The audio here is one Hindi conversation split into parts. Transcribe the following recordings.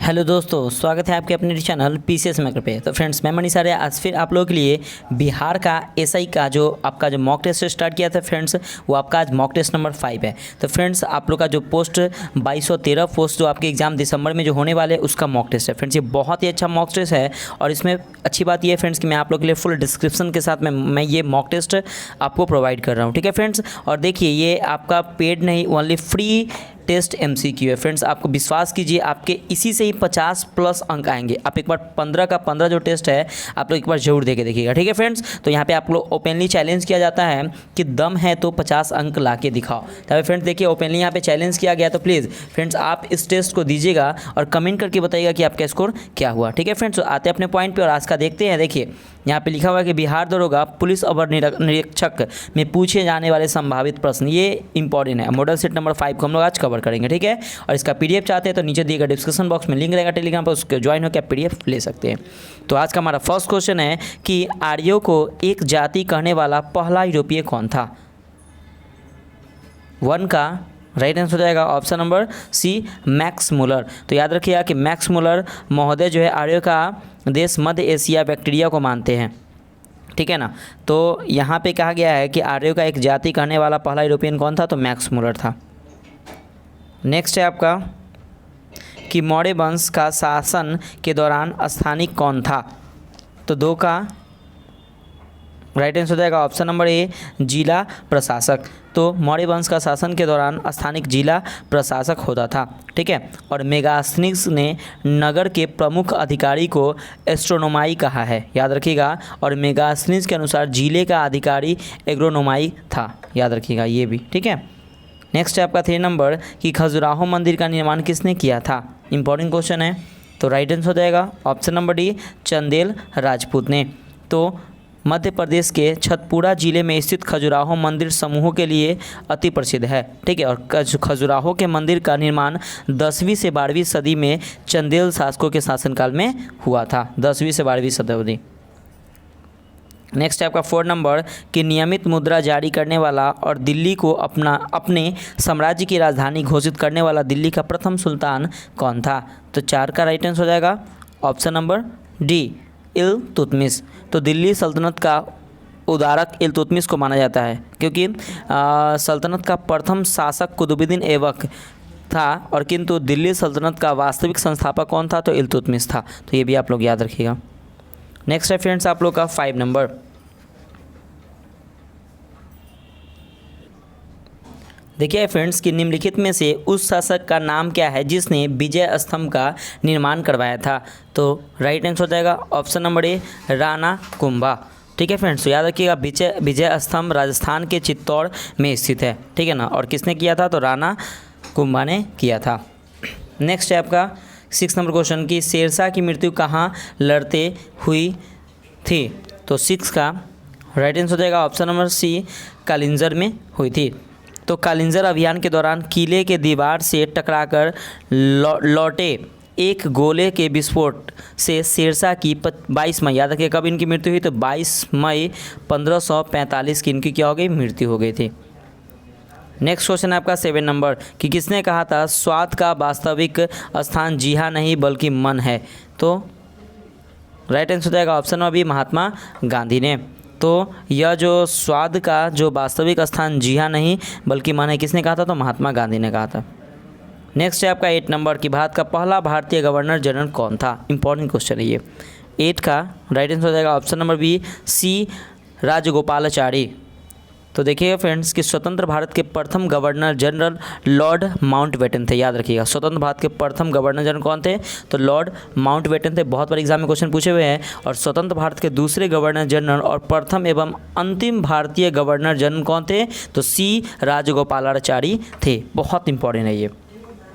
हेलो दोस्तों, स्वागत है आपके अपने चैनल पीसीएस मेकर पे। तो फ्रेंड्स, मैं मनीष आर्य आज फिर आप लोगों के लिए बिहार का एसआई का जो आपका जो मॉक टेस्ट स्टार्ट किया था फ्रेंड्स, वो आपका आज मॉक टेस्ट नंबर 5 है। तो फ्रेंड्स, आप लोग का जो पोस्ट 2213 पोस्ट जो आपके एग्जाम दिसंबर में जो होने वाले हैं उसका मॉक टेस्ट है फ्रेंड्स। ये बहुत ही अच्छा मॉक टेस्ट है और इसमें अच्छी बात ये है फ्रेंड्स कि मैं आप लोग के लिए फुल डिस्क्रिप्शन के साथ में मैं ये मॉक टेस्ट आपको प्रोवाइड कर रहा हूँ। ठीक है फ्रेंड्स, और देखिए ये आपका पेड नहीं, ओनली फ्री टेस्ट एमसीक्यू है फ्रेंड्स। आपको विश्वास कीजिए, आपके इसी से ही 50 प्लस अंक आएंगे। आप एक बार 15 का 15 जो टेस्ट है आप लोग एक बार जरूर देके देखिएगा। ठीक है फ्रेंड्स, तो यहाँ पे आप लोग ओपनली चैलेंज किया जाता है कि दम है तो 50 अंक ला के दिखाओ। तभी फ्रेंड्स देखिए, ओपनली यहाँ पे चैलेंज किया गया। तो प्लीज़ फ्रेंड्स आप इस टेस्ट को दीजिएगा और कमेंट करके बताइएगा कि आपका स्कोर क्या हुआ। ठीक है फ्रेंड्स, तो आते हैं अपने पॉइंट पर और आज का देखते हैं। देखिए यहाँ पे लिखा हुआ है कि बिहार दरोगा पुलिस अवर निरीक्षक में पूछे जाने वाले संभावित प्रश्न, ये इंपॉर्टेंट है। मॉडल सेट नंबर 5 को हम लोग आज कवर करेंगे। ठीक है, और इसका पीडीएफ चाहते हैं तो नीचे दिए गए डिस्क्रिप्शन बॉक्स में लिंक रहेगा टेलीग्राम पर, उसके ज्वाइन होकर पीडीएफ ले सकते हैं। तो आज का हमारा फर्स्ट क्वेश्चन है कि आर्यों को एक जाति कहने वाला पहला यूरोपीय कौन था। 1 का राइट आंसर हो जाएगा option number C, Max Muller. तो याद रखिएगा कि मैक्स मुलर महोदय जो है आर्यों का देश मध्य एशिया बैक्टीरिया को मानते हैं। ठीक है ना, तो यहाँ पे कहा गया है कि आर्यों का एक जाति कहने वाला पहला यूरोपियन कौन था, तो मैक्स मुलर था। नेक्स्ट है आपका कि मौर्य वंश का शासन के दौरान स्थानिक कौन था। तो 2 का राइट आंसर हो जाएगा ऑप्शन नंबर ए, जिला प्रशासक। तो मौर्य वंश का शासन के दौरान स्थानिक जिला प्रशासक होता था। ठीक है, और मेगास्थनीज ने नगर के प्रमुख अधिकारी को एस्ट्रोनोमाई कहा है, याद रखिएगा। और मेगास्थनीज के अनुसार जिले का अधिकारी एग्रोनोमाई था, याद रखिएगा ये भी। ठीक है, नेक्स्ट है आपका 3 नंबर कि खजुराहो मंदिर का निर्माण किसने किया था। इंपॉर्टेंट क्वेश्चन है, तो राइट आंसर हो जाएगा option number D, Chandel Rajput ने। तो मध्य प्रदेश के छतपुरा जिले में स्थित खजुराहो मंदिर समूहों के लिए अति प्रसिद्ध है। ठीक है, और खजुराहो के मंदिर का निर्माण 10वीं से 12वीं सदी में चंदेल शासकों के शासनकाल में हुआ था, 10वीं से 12वीं शताब्दी। नेक्स्ट है आपका 4 नंबर कि नियमित मुद्रा जारी करने वाला और दिल्ली को अपने साम्राज्य की राजधानी घोषित करने वाला दिल्ली का प्रथम सुल्तान कौन था। तो 4 का राइट आंसर हो जाएगा ऑप्शन नंबर डी, इल्तुतमिश। तो दिल्ली सल्तनत का उदारक इल्तुतमिश को माना जाता है क्योंकि सल्तनत का प्रथम शासक कुतुबुद्दीन ऐबक था, और किंतु दिल्ली सल्तनत का वास्तविक संस्थापक कौन था, तो इल्तुतमिश था। तो ये भी आप लोग याद रखिएगा। नेक्स्ट है फ्रेंड्स आप लोग का 5 नंबर। देखिए फ्रेंड्स कि निम्नलिखित में से उस शासक का नाम क्या है जिसने विजय स्तंभ का निर्माण करवाया था। तो राइट आंसर हो जाएगा option number A, Rana Kumbha. ठीक है फ्रेंड्स, तो याद रखिएगा विजय स्तंभ राजस्थान के चित्तौड़ में स्थित है। ठीक है ना, और किसने किया था, तो राणा कुंभा ने किया था। नेक्स्ट है आपका 6 नंबर क्वेश्चन कि शेरशाह की मृत्यु कहाँ लड़ते हुई थी। तो 6 का राइट आंसर हो जाएगा ऑप्शन नंबर सी, कालिंजर में हुई थी। तो कालिंजर अभियान के दौरान किले के दीवार से टकराकर लौटे एक गोले के विस्फोट से शेरशाह की 22 मई, याद रखिए कब इनकी मृत्यु हुई, तो 22 मई 1545 की इनकी क्या हो गई, मृत्यु हो गई थी। नेक्स्ट क्वेश्चन है आपका 7 नंबर कि किसने कहा था स्वाद का वास्तविक स्थान जीहा नहीं बल्कि मन है। तो राइट आंसर हो जाएगा option number B, Mahatma Gandhi ने। तो यह जो स्वाद का जो वास्तविक स्थान जीहा नहीं बल्कि मन है, किसने कहा था, तो महात्मा गांधी ने कहा था। नेक्स्ट है आपका 8 नंबर कि भारत का पहला भारतीय गवर्नर जनरल कौन था। इंपॉर्टेंट क्वेश्चन है ये। 8 का राइट आंसर हो जाएगा ऑप्शन नंबर बी, सी, राजगोपालाचारी। तो देखिएगा फ्रेंड्स कि स्वतंत्र भारत के प्रथम गवर्नर जनरल लॉर्ड माउंटबेटन थे, याद रखिएगा। स्वतंत्र भारत के प्रथम गवर्नर जनरल कौन थे, तो लॉर्ड माउंटबेटन थे। बहुत बार एग्जाम में क्वेश्चन पूछे हुए हैं। और स्वतंत्र भारत के दूसरे गवर्नर जनरल और प्रथम एवं अंतिम भारतीय गवर्नर जनरल कौन थे, तो सी, राजगोपालाचारी थे। बहुत इंपॉर्टेंट है ये।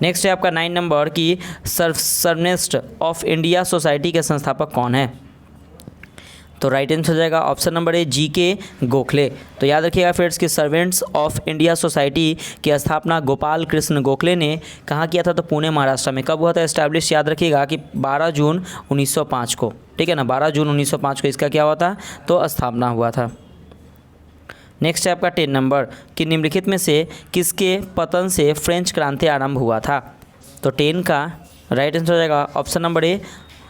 नेक्स्ट है आपका 9 नंबर कि सर्वश्रेष्ठ ऑफ इंडिया सोसाइटी के संस्थापक कौन है। तो राइट आंसर हो जाएगा option number A, GK. Gokhale. तो याद रखिएगा फ्रेंड्स कि सर्वेंट्स ऑफ इंडिया सोसाइटी की स्थापना गोपाल कृष्ण गोखले ने कहाँ किया था, तो पुणे महाराष्ट्र में। कब हुआ था एस्टैब्लिश, याद रखिएगा कि 12 जून 1905 को। ठीक है ना, 12 जून 1905 को इसका क्या हुआ था, तो स्थापना हुआ था। नेक्स्ट है आपका 10 नंबर कि निम्नलिखित में से किसके पतन से फ्रेंच क्रांति आरंभ हुआ था। तो 10 का राइट आंसर हो जाएगा ऑप्शन नंबर ए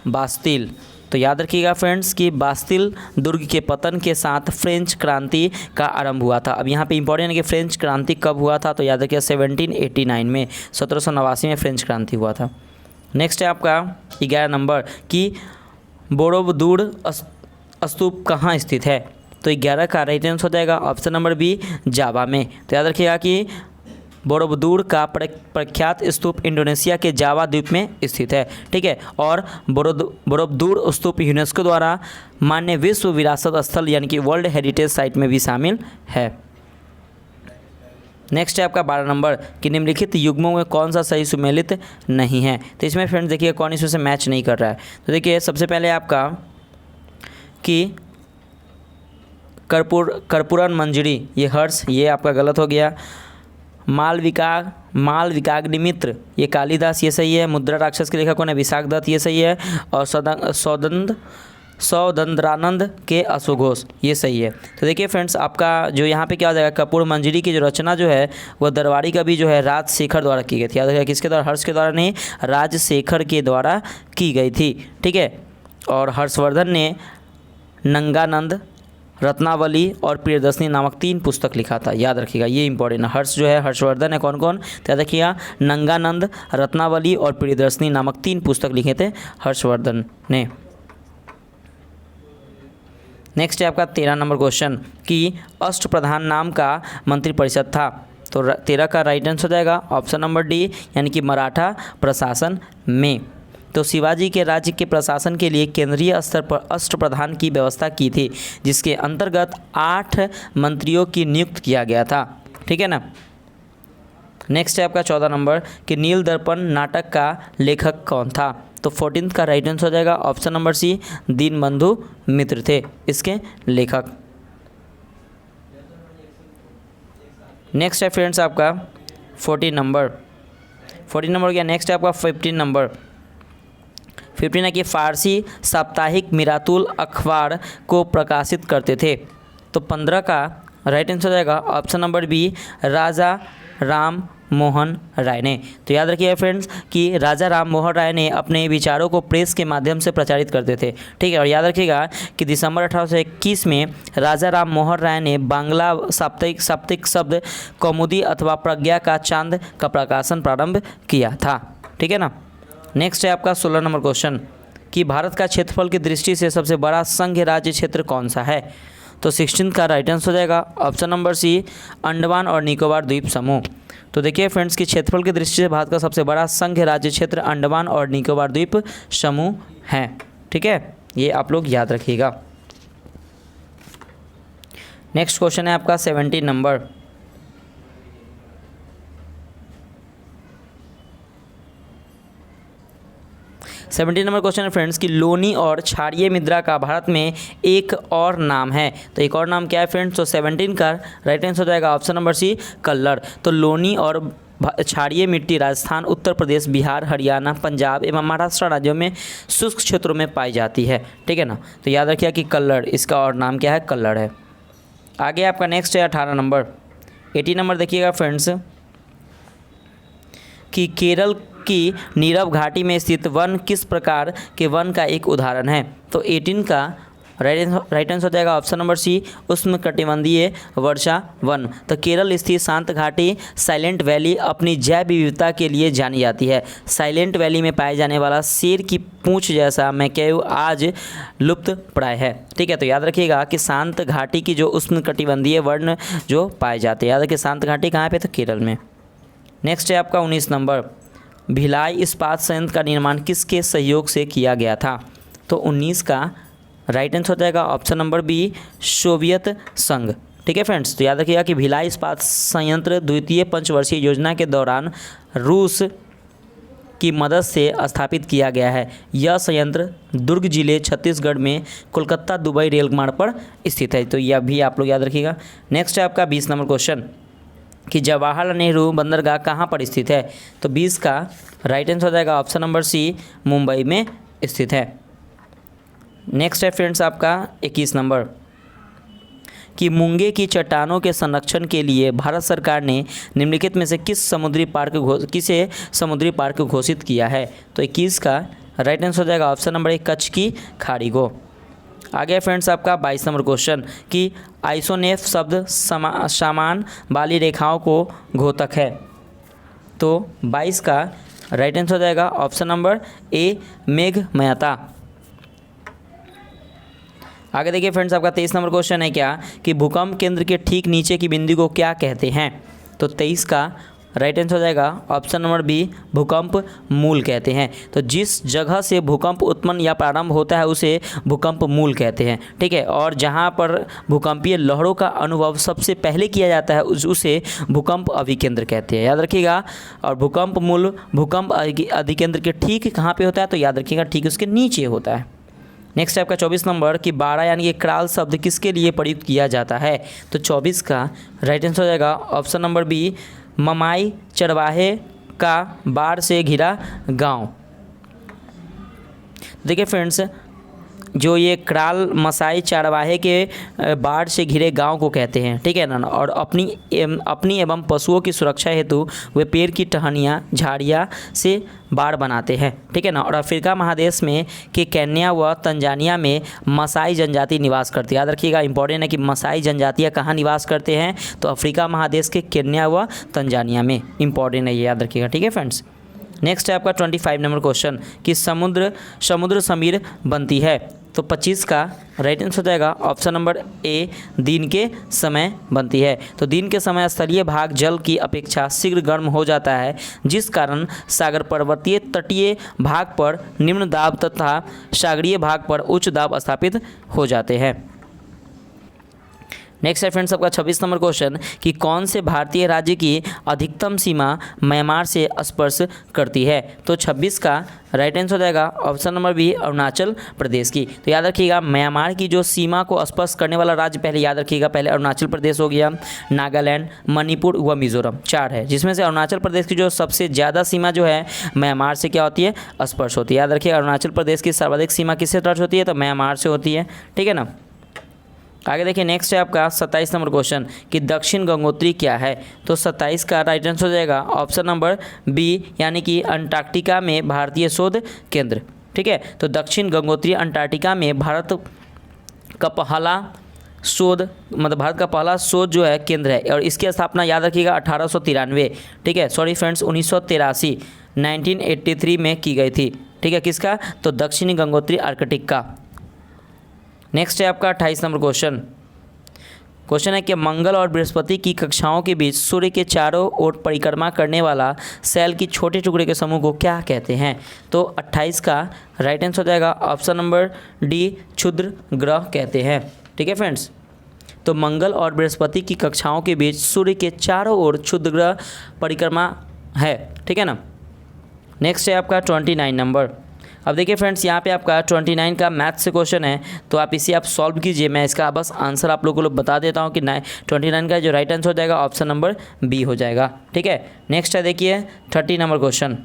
बास्तिल। तो याद रखिएगा फ्रेंड्स कि बास्तिल दुर्ग के पतन के साथ फ्रेंच क्रांति का आरंभ हुआ था। अब यहाँ पे इंपॉर्टेंट है कि फ्रेंच क्रांति कब हुआ था, तो याद रखिएगा 1789 में, 1789 में फ्रेंच क्रांति हुआ था। नेक्स्ट है आपका 11 नंबर कि बोरोबुदुर स्तूप कहाँ स्थित है। तो 11 का राइट आंसर हो जाएगा ऑप्शन नंबर बी जावा में। तो याद रखिएगा कि बोरोबुदुर का प्रख्यात स्तूप इंडोनेशिया के जावा द्वीप में स्थित है, ठीक है। और बोरोबुदुर स्तूप यूनेस्को द्वारा मान्य विश्व विरासत स्थल यानी कि वर्ल्ड हेरिटेज साइट में भी शामिल है। नेक्स्ट है आपका 12 नंबर कि निम्नलिखित युग्मों में कौन सा सही सुमेलित नहीं है। तो इसमें फ्रेंड्स देखिए कौन इसमें से मैच नहीं कर रहा है। तो देखिए सबसे पहले आपका कि कर्पूरन मंजरी, ये हर्ष, ये आपका गलत हो गया। मालविकाग्निमित्र, ये कालिदास, ये सही है। मुद्रा राक्षस के लेखक कौन है, विशाख दत्त, ये सही है। और सौदंद्रानंद के अश्वघोष, ये सही है। तो देखिए फ्रेंड्स आपका जो यहाँ पे क्या हो जाएगा, कर्पूर मंजरी की जो रचना जो है वह दरबारी कवि जो है राजशेखर द्वारा की गई थी। याद रखिएगा किसके द्वारा, हर्ष के द्वारा नहीं, राजशेखर के द्वारा की गई थी, ठीक है। और हर्षवर्धन ने नंगानंद, रत्नावली और प्रियदर्शनी नामक 3 पुस्तक लिखा था। याद रखिएगा ये इंपॉर्टेंट है। हर्ष जो है हर्षवर्धन है, कौन कौन, तो याद रखिएगा नंगानंद, रत्नावली और प्रियदर्शनी नामक 3 पुस्तक लिखे थे हर्षवर्धन ने। नेक्स्ट है आपका 13 नंबर क्वेश्चन कि अष्टप्रधान नाम का मंत्रिपरिषद था। तो 13 का राइट आंसर हो जाएगा ऑप्शन नंबर डी यानी कि मराठा प्रशासन में। तो शिवाजी के राज्य के प्रशासन के लिए केंद्रीय स्तर पर अष्टप्रधान की व्यवस्था की थी, जिसके अंतर्गत 8 मंत्रियों की नियुक्त किया गया था, ठीक है ना। नेक्स्ट है आपका 14 नंबर कि नील दर्पण नाटक का लेखक कौन था। तो 14 का राइट आंसर हो जाएगा ऑप्शन नंबर सी दीनबंधु मित्र थे इसके लेखक। नेक्स्ट है फ्रेंड्स आपका 14 नंबर हो गया। नेक्स्ट है आपका 15 नंबर। 15 है कि फ़ारसी साप्ताहिक मिरातुल अखबार को प्रकाशित करते थे। तो 15 का राइट आंसर हो जाएगा ऑप्शन नंबर बी राजा राम मोहन राय ने। तो याद रखिए फ्रेंड्स कि राजा राम मोहन राय ने अपने विचारों को प्रेस के माध्यम से प्रचारित करते थे, ठीक है। और याद रखिएगा कि दिसंबर 1821 में राजा राम मोहन राय ने बांग्ला साप्ताहिक शब्द कौमुदी अथवा प्रज्ञा का चांद का प्रकाशन प्रारंभ किया था, ठीक है ना। नेक्स्ट है आपका 16 नंबर क्वेश्चन कि भारत का क्षेत्रफल की दृष्टि से सबसे बड़ा संघ राज्य क्षेत्र कौन सा है। तो 16 का राइट आंसर हो जाएगा ऑप्शन नंबर सी अंडमान और निकोबार द्वीप समूह। तो देखिए फ्रेंड्स कि क्षेत्रफल की दृष्टि से भारत का सबसे बड़ा संघ राज्य क्षेत्र अंडमान और निकोबार द्वीप समूह है, ठीक है, ये आप लोग याद रखिएगा। नेक्स्ट क्वेश्चन है आपका 17 नंबर। 17 नंबर क्वेश्चन है फ्रेंड्स कि लोनी और क्षारीय मुद्रा का भारत में एक और नाम है। तो एक और नाम क्या है फ्रेंड्स। तो 17 का राइट आंसर हो जाएगा ऑप्शन नंबर सी कल्लड़। तो लोनी और क्षारीय मिट्टी राजस्थान, उत्तर प्रदेश, बिहार, हरियाणा, पंजाब एवं महाराष्ट्र राज्यों में शुष्क क्षेत्रों में पाई जाती है, ठीक है ना। तो याद रखिए कि कल्लड़, इसका और नाम क्या है, कल्लड़ है। आगे आपका नेक्स्ट है 18 नंबर। 18 नंबर देखिएगा फ्रेंड्स कि केरल की नीरव घाटी में स्थित वन किस प्रकार के वन का एक उदाहरण है। तो 18 का राइट आंसर हो जाएगा ऑप्शन नंबर सी उष्णकटिबंधीय वर्षा वन। तो केरल स्थित शांत घाटी साइलेंट वैली अपनी जैव विविधता के लिए जानी जाती है। साइलेंट वैली में पाए जाने वाला शेर की पूंछ जैसा मैकेव आज लुप्त प्राय है, ठीक है। तो याद रखिएगा कि शांत घाटी की जो उष्णकटिबंधीय वर्ण जो पाए जाते हैं, याद रखिए शांत घाटी कहाँ पे, तो केरल में। नेक्स्ट है आपका 19 नंबर। भिलाई इस्पात संयंत्र का निर्माण किसके सहयोग से किया गया था। तो 19 का राइट आंसर हो जाएगा ऑप्शन नंबर बी सोवियत संघ, ठीक है फ्रेंड्स। तो याद रखिएगा कि भिलाई इस्पात संयंत्र द्वितीय पंचवर्षीय योजना के दौरान रूस की मदद से स्थापित किया गया है। यह संयंत्र दुर्ग जिले छत्तीसगढ़ में कोलकाता दुबई रेल मार्ग पर स्थित है। तो यह भी आप लोग याद रखिएगा। नेक्स्ट है आपका 20 नंबर क्वेश्चन कि जवाहरलाल नेहरू बंदरगाह कहाँ पर स्थित है। तो 20 का राइट आंसर हो जाएगा ऑप्शन नंबर सी मुंबई में स्थित है। नेक्स्ट है फ्रेंड्स आपका 21 नंबर कि मूंगे की चट्टानों के संरक्षण के लिए भारत सरकार ने निम्नलिखित में से किसे समुद्री पार्क घोषित किया है? तो 21 का राइट आंसर हो जाएगा ऑप्शन नंबर ए, कच्छ की खाड़ी को। आगे फ्रेंड्स आपका 22 नंबर क्वेश्चन कि आइसोनेफ शब्द समान वाली रेखाओं को घोतक है। तो 22 का राइट आंसर हो जाएगा ऑप्शन नंबर ए, मेघमयता। आगे देखिए फ्रेंड्स आपका 23 नंबर क्वेश्चन है क्या कि भूकंप केंद्र के ठीक नीचे की बिंदु को क्या कहते हैं? तो 23 का राइट आंसर हो जाएगा ऑप्शन नंबर बी, भूकंप मूल कहते हैं। तो जिस जगह से भूकंप उत्पन्न या प्रारंभ होता है उसे भूकंप मूल कहते हैं, ठीक है। और जहां पर भूकंपीय लहरों का अनुभव सबसे पहले किया जाता है उसे भूकंप अभिकेंद्र कहते हैं, याद रखिएगा। और भूकंप मूल भूकंप अधिकेंद्र के ठीक कहाँ पे होता है? तो याद रखिएगा ठीक उसके नीचे होता है। नेक्स्ट है आपका 24 नंबर कि 12 यानी कि क्राल शब्द किसके लिए प्रयुक्त किया जाता है? तो 24 का राइट आंसर हो जाएगा ऑप्शन नंबर बी, ममाई चरवाहे का बाढ़ से घिरा गांव। देखिए फ्रेंड्स, जो ये क्राल मसाई चरवाहे के बाढ़ से घिरे गांव को कहते हैं, ठीक है ना। और अपनी एवं पशुओं की सुरक्षा हेतु वे पेड़ की टहनियाँ झाड़ियाँ से बाड़ बनाते हैं, ठीक है ना। और अफ्रीका महादेश में के केन्या व तंजानिया में मसाई जनजाति निवास करती है। याद रखिएगा, इंपॉर्टेंट है कि मसाई जनजातियाँ कहाँ निवास करते हैं? तो अफ्रीका महादेश के केन्या व तंजानिया में, इंपॉर्टेंट है ये, याद रखिएगा, ठीक है फ्रेंड्स। नेक्स्ट है आपका 25 नंबर क्वेश्चन कि समुद्र समीर बनती है। तो 25 का राइट आंसर हो जाएगा ऑप्शन नंबर ए, दिन के समय बनती है। तो दिन के समय स्थलीय भाग जल की अपेक्षा शीघ्र गर्म हो जाता है, जिस कारण सागर पर्वतीय तटीय भाग पर निम्न दाब तथा सागरीय भाग पर उच्च दाब स्थापित हो जाते हैं। नेक्स्ट है फ्रेंड्स आपका 26 नंबर क्वेश्चन कि कौन से भारतीय राज्य की अधिकतम सीमा म्यांमार से स्पर्श करती है? तो 26 का राइट आंसर हो जाएगा option number B, Arunachal Pradesh की। तो याद रखिएगा, म्यांमार की जो सीमा को स्पर्श करने वाला राज्य पहले याद रखिएगा, पहले अरुणाचल प्रदेश हो गया, नागालैंड, मणिपुर व मिजोरम, 4 है, जिसमें से अरुणाचल प्रदेश की जो सबसे ज़्यादा सीमा जो है म्यांमार से क्या होती है? स्पर्श होती है। याद रखिए, अरुणाचल प्रदेश की सर्वाधिक सीमा किससे टच होती है? तो म्यांमार से होती है, ठीक है ना। आगे देखिए, नेक्स्ट है आपका 27 नंबर क्वेश्चन कि दक्षिण गंगोत्री क्या है? तो 27 का राइट आंसर हो जाएगा ऑप्शन नंबर बी, यानी कि अंटार्कटिका में भारतीय शोध केंद्र, ठीक है। तो दक्षिण गंगोत्री अंटार्कटिका में भारत का पहला शोध जो है केंद्र है। और इसकी स्थापना याद रखिएगा 1893, ठीक है, सॉरी फ्रेंड्स 1983 1983 में की गई थी, ठीक है। किसका? तो दक्षिणी गंगोत्री आर्कटिक का। नेक्स्ट है आपका 28 नंबर क्वेश्चन है कि मंगल और बृहस्पति की कक्षाओं के बीच सूर्य के चारों ओर परिक्रमा करने वाला सेल की छोटे टुकड़े के समूह को क्या कहते हैं? तो 28 का राइट आंसर हो जाएगा ऑप्शन नंबर डी, क्षुद्र ग्रह कहते हैं, ठीक है फ्रेंड्स। तो मंगल और बृहस्पति की कक्षाओं के बीच सूर्य के चारों ओर क्षुद्र ग्रह परिक्रमा है, ठीक है ना। नेक्स्ट है आपका 29 नंबर। अब देखिए फ्रेंड्स, यहाँ पे आपका 29 का मैथ से क्वेश्चन है, तो आप इसे आप सॉल्व कीजिए। मैं इसका बस आंसर आप लोगों को बता देता हूँ कि 29 का जो राइट आंसर हो जाएगा ऑप्शन नंबर बी हो जाएगा, ठीक है। नेक्स्ट है देखिए 30 नंबर क्वेश्चन।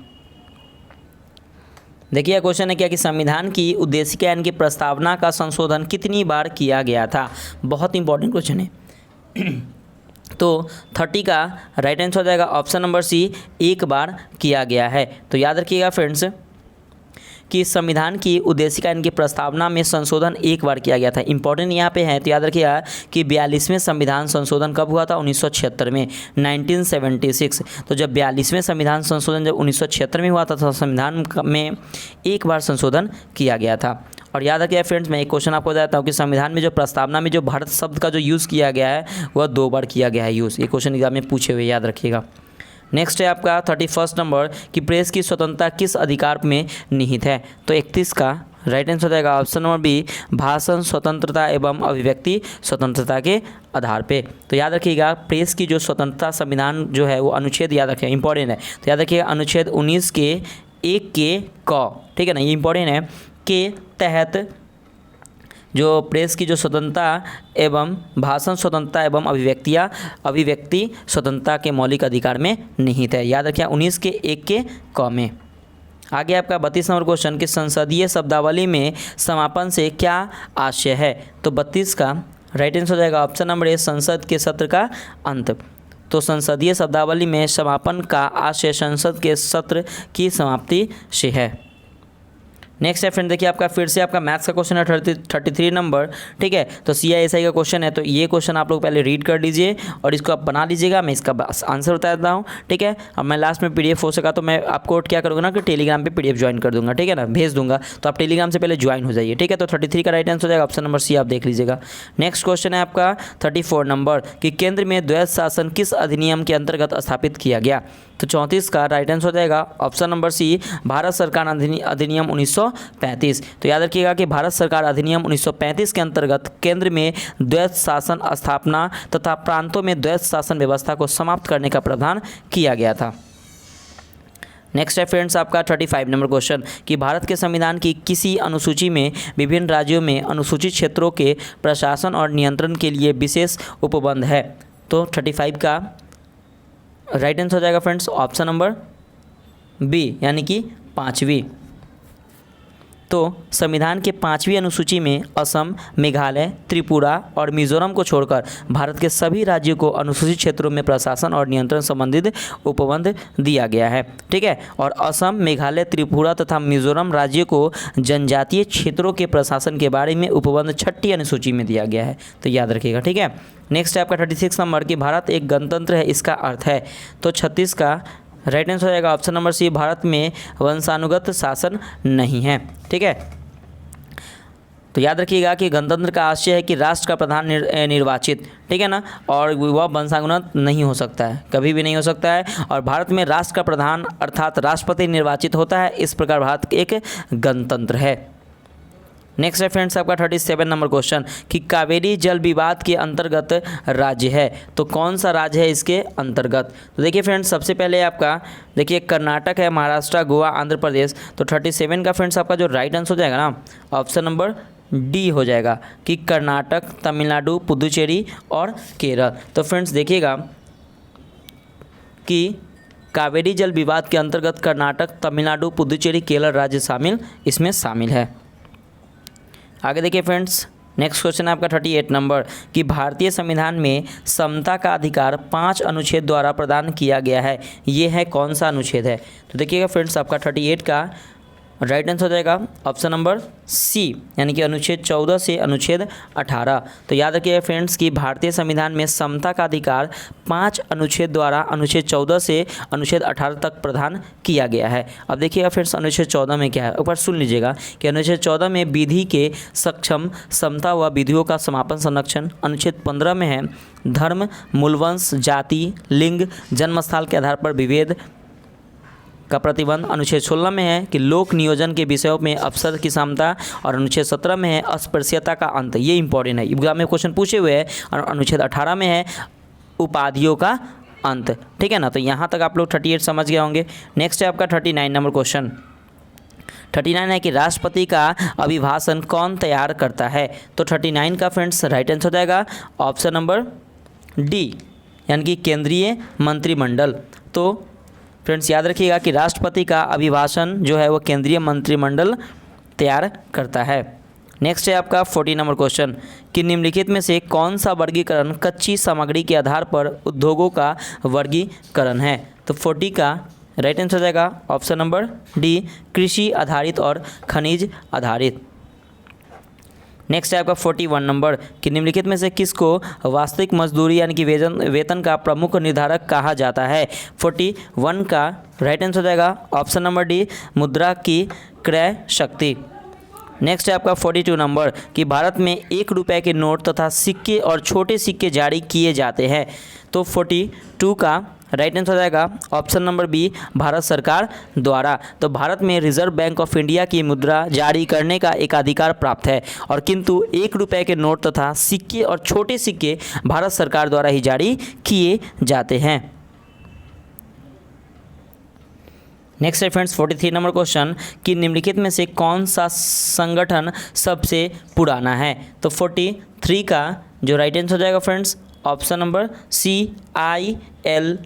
देखिए क्वेश्चन है क्या कि संविधान की उद्देशिका यानी कि प्रस्तावना का संशोधन कितनी बार किया गया था? बहुत इंपॉर्टेंट क्वेश्चन है। तो 30 का राइट आंसर हो जाएगा ऑप्शन नंबर सी, एक बार किया गया है। तो याद रखिएगा फ्रेंड्स कि संविधान की उद्देशिका इनकी प्रस्तावना में संशोधन एक बार किया गया था। इंपॉर्टेंट यहाँ पे है, तो याद रखिएगा कि 42वें संविधान संशोधन कब हुआ था? 1976 में, 1976। तो जब 42वें संविधान संशोधन जब 1976 में हुआ था तो संविधान में एक बार संशोधन किया गया था। और याद रखिए फ्रेंड्स, मैं एक क्वेश्चन आपको बताता हूँ कि संविधान में जो प्रस्तावना में जो भारत शब्द का जो यूज़ किया गया है वह 2 बार किया गया है यूज़। ये क्वेश्चन एग्जाम में पूछे हुए, याद रखिएगा। नेक्स्ट है आपका 31 नंबर कि प्रेस की स्वतंत्रता किस अधिकार में निहित है? तो 31 का राइट आंसर हो जाएगा ऑप्शन नंबर बी, भाषण स्वतंत्रता एवं अभिव्यक्ति स्वतंत्रता के आधार पे। तो याद रखिएगा, प्रेस की जो स्वतंत्रता संविधान जो है वो अनुच्छेद याद रखिएगा, इंपॉर्टेंट है। तो याद रखिएगा अनुच्छेद 19 के 1 के क, ठीक है ना, ये इंपॉर्टेंट है, के तहत जो प्रेस की जो स्वतंत्रता एवं भाषण स्वतंत्रता एवं अभिव्यक्ति स्वतंत्रता के मौलिक अधिकार में निहित है। याद रखिए 19 के 1 के क में। आगे आपका 32 नंबर क्वेश्चन कि संसदीय शब्दावली में समापन से क्या आशय है? तो 32 का राइट आंसर हो जाएगा ऑप्शन नंबर ए, संसद के सत्र का अंत। तो संसदीय शब्दावली में समापन का आशय संसद के सत्र की समाप्ति से है। नेक्स्ट है फ्रेंड, देखिए आपका फिर से आपका मैथ्स का क्वेश्चन है 33 नंबर, ठीक है। तो CISI का क्वेश्चन है, तो ये क्वेश्चन आप लोग पहले रीड कर लीजिए और इसको आप बना लीजिएगा। मैं इसका आंसर बता देता हूँ, ठीक है। अब मैं लास्ट में PDF हो सका तो मैं आपको क्या करूँगा ना कि टेलीग्राम पे PDF ज्वाइन कर दूंगा, ठीक है ना, भेज दूंगा। तो आप टेलीग्राम से पहले ज्वाइन हो जाइए, ठीक है। तो 33 का राइट आंसर हो जाएगा ऑप्शन नंबर C, आप देख लीजिएगा। नेक्स्ट क्वेश्चन है आपका 34 नंबर कि केंद्र में द्वैध शासन किस अधिनियम के अंतर्गत स्थापित किया गया। तो 34 का राइट आंसर हो जाएगा ऑप्शन नंबर C, भारत सरकार अधिनियम 1935। तो याद रखिएगा कि भारत सरकार अधिनियम 1935 के अंतर्गत केंद्र में द्वैध शासन स्थापना तथा प्रांतों में द्वैध शासन व्यवस्था को समाप्त करने का प्रावधान किया गया था। नेक्स्ट है फ्रेंड्स आपका 35 नंबर क्वेश्चन कि भारत के संविधान की किसी अनुसूची में विभिन्न राज्यों में अनुसूचित क्षेत्रों के प्रशासन और नियंत्रण के लिए विशेष उपबंध है। तो 35 का राइट आंसर हो जाएगा फ्रेंड्स ऑप्शन नंबर B, यानी कि 5वीं। तो संविधान के 5वीं अनुसूची में असम, मेघालय, त्रिपुरा और मिजोरम को छोड़कर भारत के सभी राज्यों को अनुसूचित क्षेत्रों में प्रशासन और नियंत्रण संबंधित उपबंध दिया गया है, ठीक है। और असम, मेघालय, त्रिपुरा तथा मिजोरम राज्यों को जनजातीय क्षेत्रों के प्रशासन के बारे में उपबंध 6ठी अनुसूची में दिया गया है। तो याद रखिएगा, ठीक है। नेक्स्ट है आपका 36 नंबर कि भारत एक गणतंत्र है, इसका अर्थ है। तो 36 का राइट आंसर हो जाएगा ऑप्शन नंबर C, भारत में वंशानुगत शासन नहीं है, ठीक है। तो याद रखिएगा कि गणतंत्र का आशय है कि राष्ट्र का प्रधान निर्वाचित, ठीक है ना, और वह वंशानुगत नहीं हो सकता है, कभी भी नहीं हो सकता है। और भारत में राष्ट्र का प्रधान अर्थात राष्ट्रपति निर्वाचित होता है। इस प्रकार भारत एक गणतंत्र है। नेक्स्ट है फ्रेंड्स आपका 37 नंबर क्वेश्चन कि कावेरी जल विवाद के अंतर्गत राज्य है। तो कौन सा राज्य है इसके अंतर्गत। तो देखिए फ्रेंड्स, सबसे पहले आपका देखिए कर्नाटक है, महाराष्ट्र, गोवा, आंध्र प्रदेश। तो 37 का फ्रेंड्स आपका जो राइट आंसर हो जाएगा ना ऑप्शन नंबर D हो जाएगा कि कर्नाटक, तमिलनाडु, पुदुचेरी और केरल। तो फ्रेंड्स देखिएगा कि कावेरी जल विवाद के अंतर्गत कर्नाटक, तमिलनाडु, पुदुचेरी, केरल राज्य इसमें शामिल है। आगे देखिए फ्रेंड्स, नेक्स्ट क्वेश्चन है आपका 38 नंबर कि भारतीय संविधान में समता का अधिकार 5 अनुच्छेद द्वारा प्रदान किया गया है। ये है कौन सा अनुच्छेद है। तो देखिएगा फ्रेंड्स, आपका 38 का राइट आंसर हो जाएगा ऑप्शन नंबर C, यानी कि अनुच्छेद 14 से अनुच्छेद 18। तो याद रखिएगा फ्रेंड्स कि भारतीय संविधान में समता का अधिकार 5 अनुच्छेद द्वारा अनुच्छेद 14 से अनुच्छेद 18 तक प्रदान किया गया है। अब देखिएगा फ्रेंड्स, अनुच्छेद 14 में क्या है, एक बार सुन लीजिएगा कि अनुच्छेद 14 में विधि के सक्षम, समता व विधियों का समापन, संरक्षण। अनुच्छेद 15 में है धर्म, मूलवंश, जाति, लिंग, जन्मस्थल के आधार पर विभेद का प्रतिबंध। अनुच्छेद 16 में है कि लोक नियोजन के विषयों में अवसर की समता। और अनुच्छेद 17 में है अस्पृश्यता का अंत। ये इंपॉर्टेंट है, एग्जाम में क्वेश्चन पूछे हुए हैं। और अनुच्छेद 18 में है उपाधियों का अंत, ठीक है ना। तो यहाँ तक आप लोग 38 समझ गए होंगे। नेक्स्ट है आपका 39 नंबर क्वेश्चन। 39 है कि राष्ट्रपति का अभिभाषण कौन तैयार करता है। तो 39 का फ्रेंड्स राइट आंसर हो जाएगा ऑप्शन नंबर D, यानी कि केंद्रीय मंत्रिमंडल। तो फ्रेंड्स याद रखिएगा कि राष्ट्रपति का अभिभाषण जो है वो केंद्रीय मंत्रिमंडल तैयार करता है। नेक्स्ट है आपका 40 नंबर क्वेश्चन कि निम्नलिखित में से कौन सा वर्गीकरण कच्ची सामग्री के आधार पर उद्योगों का वर्गीकरण है। तो 40 का राइट आंसर हो जाएगा ऑप्शन नंबर D, कृषि आधारित और खनिज आधारित। नेक्स्ट है आपका 41 नंबर कि निम्नलिखित में से किसको वास्तविक मजदूरी यानी कि वेतन का प्रमुख निर्धारक कहा जाता है। 41 का राइट आंसर हो जाएगा ऑप्शन नंबर D, मुद्रा की क्रय शक्ति। नेक्स्ट है आपका 42 नंबर कि भारत में 1 रुपये के नोट तथा सिक्के और छोटे सिक्के जारी किए जाते हैं। तो 42 का राइट आंसर हो जाएगा ऑप्शन नंबर B, भारत सरकार द्वारा। तो भारत में रिजर्व बैंक ऑफ इंडिया की मुद्रा जारी करने का एकाधिकार प्राप्त है, और किंतु 1 रुपये के नोट तथा सिक्के और छोटे सिक्के भारत सरकार द्वारा ही जारी किए जाते हैं। नेक्स्ट है फ्रेंड्स 43 नंबर क्वेश्चन कि निम्नलिखित में से कौन सा संगठन सबसे पुराना है। तो 43 का जो राइट आंसर हो जाएगा फ्रेंड्स ऑप्शन नंबर CILO।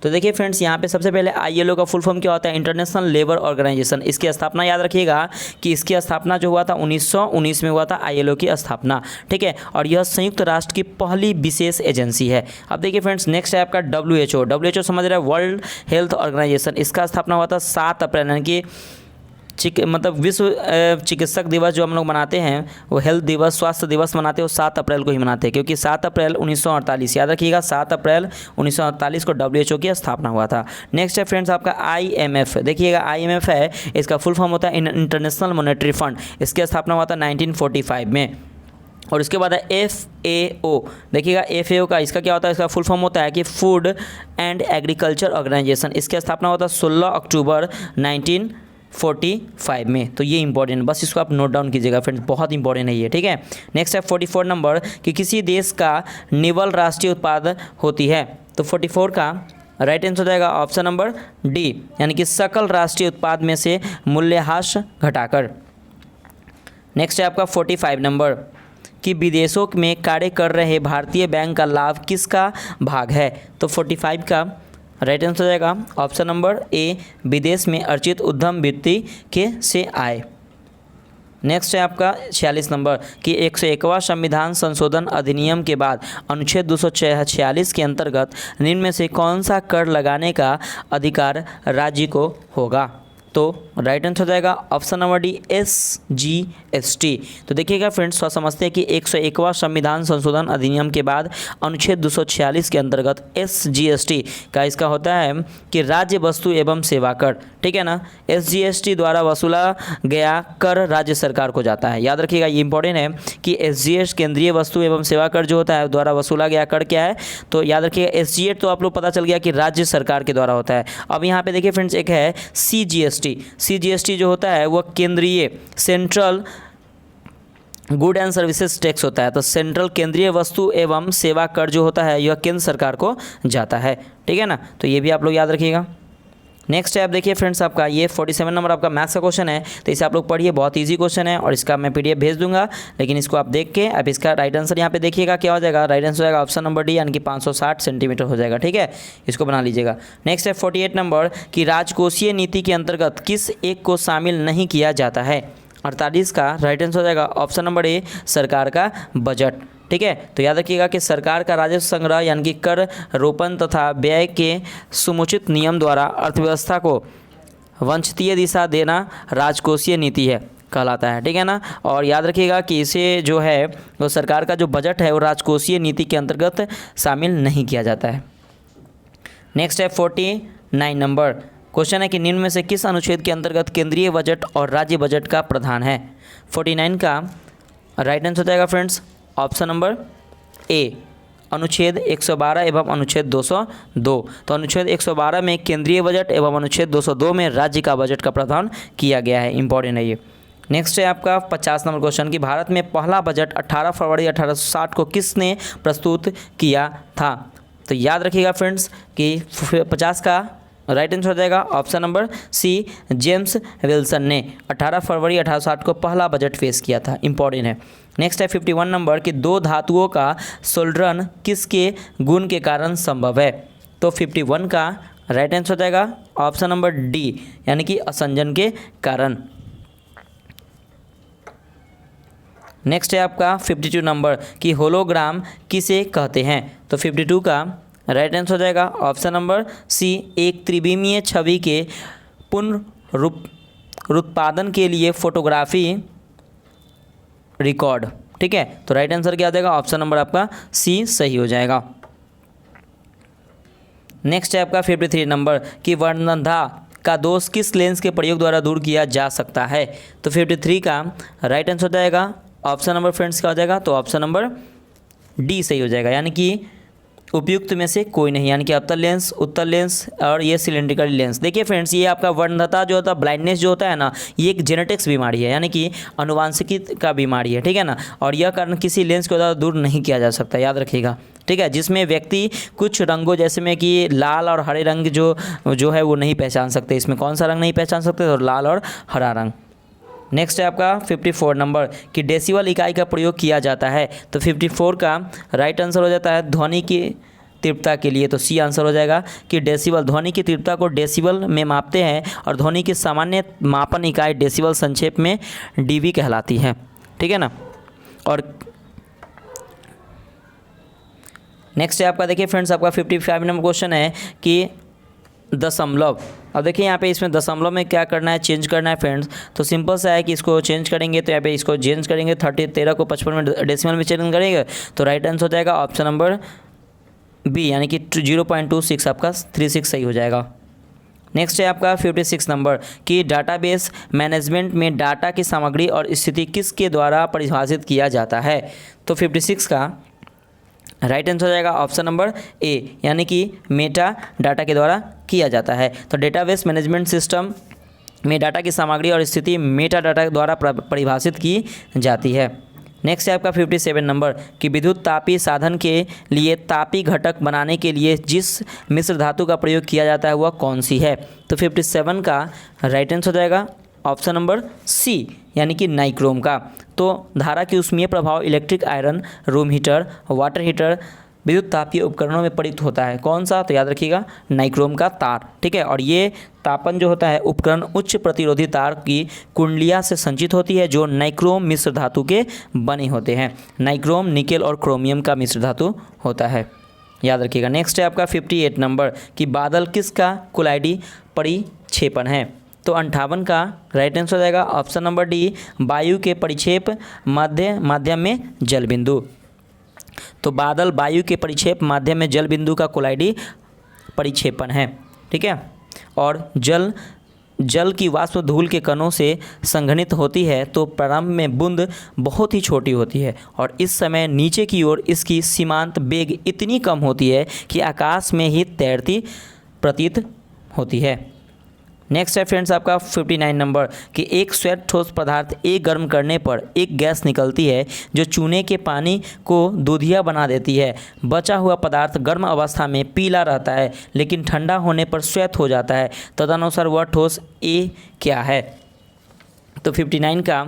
तो तो देखिए फ्रेंड्स, यहाँ पे सबसे पहले ILO का फुल फॉर्म क्या होता है, इंटरनेशनल लेबर ऑर्गेनाइजेशन। इसकी स्थापना याद रखिएगा कि इसकी स्थापना जो हुआ था 1919 में हुआ था, ILO की स्थापना, ठीक है। और यह संयुक्त राष्ट्र की पहली विशेष एजेंसी है। अब देखिए फ्रेंड्स, नेक्स्ट है आपका WHO समझ रहे हैं, वर्ल्ड हेल्थ ऑर्गेनाइजेशन। इसका स्थापना हुआ था 7 अप्रैल, यानी कि मतलब विश्व चिकित्सक दिवस जो हम लोग मनाते हैं, वो हेल्थ दिवस, स्वास्थ्य दिवस मनाते हैं, वो 7 अप्रैल को ही मनाते हैं, क्योंकि 7 अप्रैल 1948, याद रखिएगा 7 अप्रैल 1948 को WHO की स्थापना हुआ था। नेक्स्ट है फ्रेंड्स आपका IMF। देखिएगा IMF है, इसका फुल फॉर्म होता है इंटरनेशनल मॉनेटरी फंड। इसकी स्थापना हुआ था 1945 में। और उसके बाद है FAO। देखिएगा FAO का इसका क्या होता है, इसका फुल फॉर्म होता है कि फूड एंड एग्रीकल्चर ऑर्गेनाइजेशन। इसकी स्थापना होता है 16 अक्टूबर 1945 में। तो ये इंपॉर्टेंट, बस इसको आप नोट डाउन कीजिएगा फ्रेंड्स, बहुत इंपॉर्टेंट है ये, ठीक है। नेक्स्ट है 44 नंबर कि किसी देश का निवल राष्ट्रीय उत्पाद होती है। तो 44 का राइट आंसर हो जाएगा ऑप्शन नंबर D, यानी कि सकल राष्ट्रीय उत्पाद में से मूल्यह्रास घटाकर। नेक्स्ट है आपका 45 नंबर कि विदेशों में कार्य कर रहे भारतीय बैंक का लाभ किसका भाग है। तो 45 का राइट आंसर हो जाएगा ऑप्शन नंबर A, विदेश में अर्जित उद्यम वृत्ति के से आए। नेक्स्ट है आपका 46 नंबर कि 101वां संविधान संशोधन अधिनियम के बाद अनुच्छेद 246 के अंतर्गत निम्न में से कौन सा कर लगाने का अधिकार राज्य को होगा। तो राइट आंसर हो जाएगा ऑप्शन नंबर D, SGST। तो देखिएगा फ्रेंड्स, थोड़ा समझते हैं कि 101वां संविधान संशोधन अधिनियम के बाद अनुच्छेद 246 के अंतर्गत SGST का इसका होता है कि राज्य वस्तु एवं सेवा कर, ठीक है ना। SGST द्वारा वसूला गया कर राज्य सरकार को जाता है। याद रखिएगा, ये इंपॉर्टेंट है कि SGS केंद्रीय वस्तु एवं सेवा कर जो होता है द्वारा वसूला गया कर क्या है। तो याद रखिएगा SGS तो आप लोग पता चल गया कि राज्य सरकार के द्वारा होता है। अब यहाँ पे देखिए फ्रेंड्स, एक है CGST जो होता है वह केंद्रीय central good and services tax होता है। तो सेंट्रल केंद्रीय वस्तु एवं सेवा कर जो होता है यह केंद्र सरकार को जाता है, ठीक है ना। तो ये भी आप लोग याद रखिएगा। नेक्स्ट है आप देखिए फ्रेंड्स, आपका ये 47 नंबर आपका मैथ्स का क्वेश्चन है। तो इसे आप लोग पढ़िए, बहुत इजी क्वेश्चन है और इसका मैं PDF भेज दूंगा, लेकिन इसको आप देख के अब इसका राइट आंसर यहाँ पे देखिएगा क्या हो जाएगा। राइट आंसर हो जाएगा ऑप्शन नंबर D, यानी कि 560 सेंटीमीटर हो जाएगा, ठीक है। इसको बना लीजिएगा। नेक्स्ट है 48 नंबर कि राजकोषीय नीति के अंतर्गत किस एक को शामिल नहीं किया जाता है। 48 का राइट आंसर हो जाएगा ऑप्शन नंबर A, सरकार का बजट, ठीक है। तो याद रखिएगा कि सरकार का राजस्व संग्रह यानी कि कर रोपण तथा व्यय के समुचित नियम द्वारा अर्थव्यवस्था को वांछनीय दिशा देना राजकोषीय नीति है कहलाता है, ठीक है ना। और याद रखिएगा कि इसे जो है वो सरकार का जो बजट है वो राजकोषीय नीति के अंतर्गत शामिल नहीं किया जाता है। नेक्स्ट है 49 नंबर क्वेश्चन है कि निम्न में से किस अनुच्छेद के अंतर्गत केंद्रीय बजट और राज्य बजट का प्रावधान है। 49 का राइट आंसर हो जाएगा फ्रेंड्स ऑप्शन नंबर A, अनुच्छेद 112 एवं अनुच्छेद 202। तो अनुच्छेद 112 में केंद्रीय बजट एवं अनुच्छेद 202 में राज्य का बजट का प्रावधान किया गया है, इंपॉर्टेंट है ये। नेक्स्ट है आपका 50 नंबर क्वेश्चन कि भारत में पहला बजट 18 फरवरी 1860 को किसने प्रस्तुत किया था। तो याद रखिएगा फ्रेंड्स कि 50 का राइट आंसर हो जाएगा option number C, James Wilson ने 18 फरवरी 1860 को पहला बजट पेश किया था, इंपॉर्टेंट है। नेक्स्ट है 51 नंबर कि दो धातुओं का सोल्डरन किसके गुण के कारण संभव है। तो 51 का राइट आंसर हो जाएगा ऑप्शन नंबर D, यानी कि असंजन के कारण। नेक्स्ट है आपका 52 नंबर कि होलोग्राम किसे कहते हैं। तो 52 का राइट आंसर हो जाएगा ऑप्शन नंबर C, एक त्रिविमीय छवि के पुनरुत्पादन के लिए फोटोग्राफी रिकॉर्ड, ठीक है। तो राइट आंसर क्या आ जाएगा ऑप्शन नंबर आपका C सही हो जाएगा। नेक्स्ट है आपका 53 नंबर कि वर्णधा का दोष किस लेंस के प्रयोग द्वारा दूर किया जा सकता है। तो 53 का राइट आंसर हो जाएगा ऑप्शन नंबर फ्रेंड्स क्या हो जाएगा, तो ऑप्शन नंबर D सही हो जाएगा, यानी कि उपयुक्त में से कोई नहीं, यानी कि अवतल लेंस, उत्तल लेंस और ये सिलेंड्रिकल लेंस। देखिए फ्रेंड्स, ये आपका वर्णता जो होता है, ब्लाइंडनेस जो होता है ना, ये एक जेनेटिक्स बीमारी है, यानी कि आनुवांशिकी का बीमारी है, ठीक है ना। और यह कारण किसी लेंस के द्वारा दूर नहीं किया जा सकता, याद रखिएगा, ठीक है। जिसमें व्यक्ति कुछ रंगों जैसे में कि लाल और हरे रंग जो है वो नहीं पहचान सकते। इसमें कौन सा रंग नहीं पहचान सकते, तो लाल और हरा रंग। नेक्स्ट है आपका 54 नंबर कि डेसिबल इकाई का प्रयोग किया जाता है। तो 54 का राइट आंसर हो जाता है ध्वनि की तीव्रता के लिए। तो सी आंसर हो जाएगा कि डेसिबल। ध्वनि की तीव्रता को डेसिबल में मापते हैं और ध्वनि की सामान्य मापन इकाई डेसिबल संक्षेप में डीबी कहलाती है, ठीक है ना। और नेक्स्ट है आपका, देखिए फ्रेंड्स, आपका 55 नंबर क्वेश्चन है कि दशमलव। अब देखिए यहाँ पे इसमें दशमलव में क्या करना है, चेंज करना है फ्रेंड्स। तो सिंपल सा है कि इसको चेंज करेंगे, तो यहाँ पे इसको चेंज करेंगे, 13 को 55 में डेसिमल में चेंज करेंगे, तो राइट आंसर हो जाएगा ऑप्शन नंबर बी, यानी कि 0.26 आपका 36 सही हो जाएगा। नेक्स्ट है आपका 56 नंबर कि डाटाबेस मैनेजमेंट में डाटा की सामग्री और स्थिति किसके द्वारा परिभाषित किया जाता है। तो 56 का राइट आंसर हो जाएगा ऑप्शन नंबर ए, यानी कि मेटा डाटा के द्वारा किया जाता है। तो डेटाबेस मैनेजमेंट सिस्टम में डाटा की सामग्री और स्थिति मेटा डाटा द्वारा परिभाषित की जाती है। नेक्स्ट है आपका 57 नंबर कि विद्युत तापी साधन के लिए तापी घटक बनाने के लिए जिस मिश्र धातु का प्रयोग किया जाता है वह कौन सी है। तो 57 का राइट आंसर हो जाएगा ऑप्शन नंबर सी, यानी कि नाइक्रोम का। तो धारा की ऊष्मीय प्रभाव electric iron, room heater, water heater, विद्युत तापीय उपकरणों में प्रयुक्त होता है। कौन सा, तो याद रखिएगा नाइक्रोम का तार, ठीक है। और ये तापन जो होता है उपकरण उच्च प्रतिरोधी तार की कुंडलियाँ से संचित होती है जो नाइक्रोम मिश्र धातु के बने होते हैं। नाइक्रोम निकेल और क्रोमियम का मिश्र धातु होता है, याद रखिएगा। नेक्स्ट है आपका 58 नंबर कि बादल किसका कुलाइडी परिक्षेपण है। तो 58 का राइट आंसर हो जाएगा ऑप्शन नंबर डी, वायु के परिक्षेप माध्यम में जल बिंदु। तो बादल वायु के परिक्षेप माध्यम में जल बिंदु का कोलाइडी परिक्षेपण है, ठीक है। और जल की वाष्प धूल के कणों से संघनित होती है, तो प्रारंभ में बूंद बहुत ही छोटी होती है और इस समय नीचे की ओर इसकी सीमांत वेग इतनी कम होती है कि आकाश में ही तैरती प्रतीत होती है। नेक्स्ट है फ्रेंड्स आपका 59 नंबर कि एक श्वेत ठोस पदार्थ एक गर्म करने पर एक गैस निकलती है जो चूने के पानी को दूधिया बना देती है। बचा हुआ पदार्थ गर्म अवस्था में पीला रहता है लेकिन ठंडा होने पर श्वेत हो जाता है। तदनुसार वह ठोस ए क्या है। तो 59 का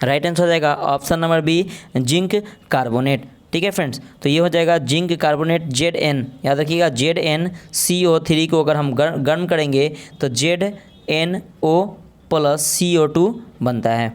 राइट आंसर हो जाएगा option number B, zinc carbonate, ठीक है फ्रेंड्स। तो ये हो जाएगा जिंक कार्बोनेट Zn, याद रखिएगा ZnCO3 को अगर हम गर्म करेंगे तो ZnO + CO2 बनता है।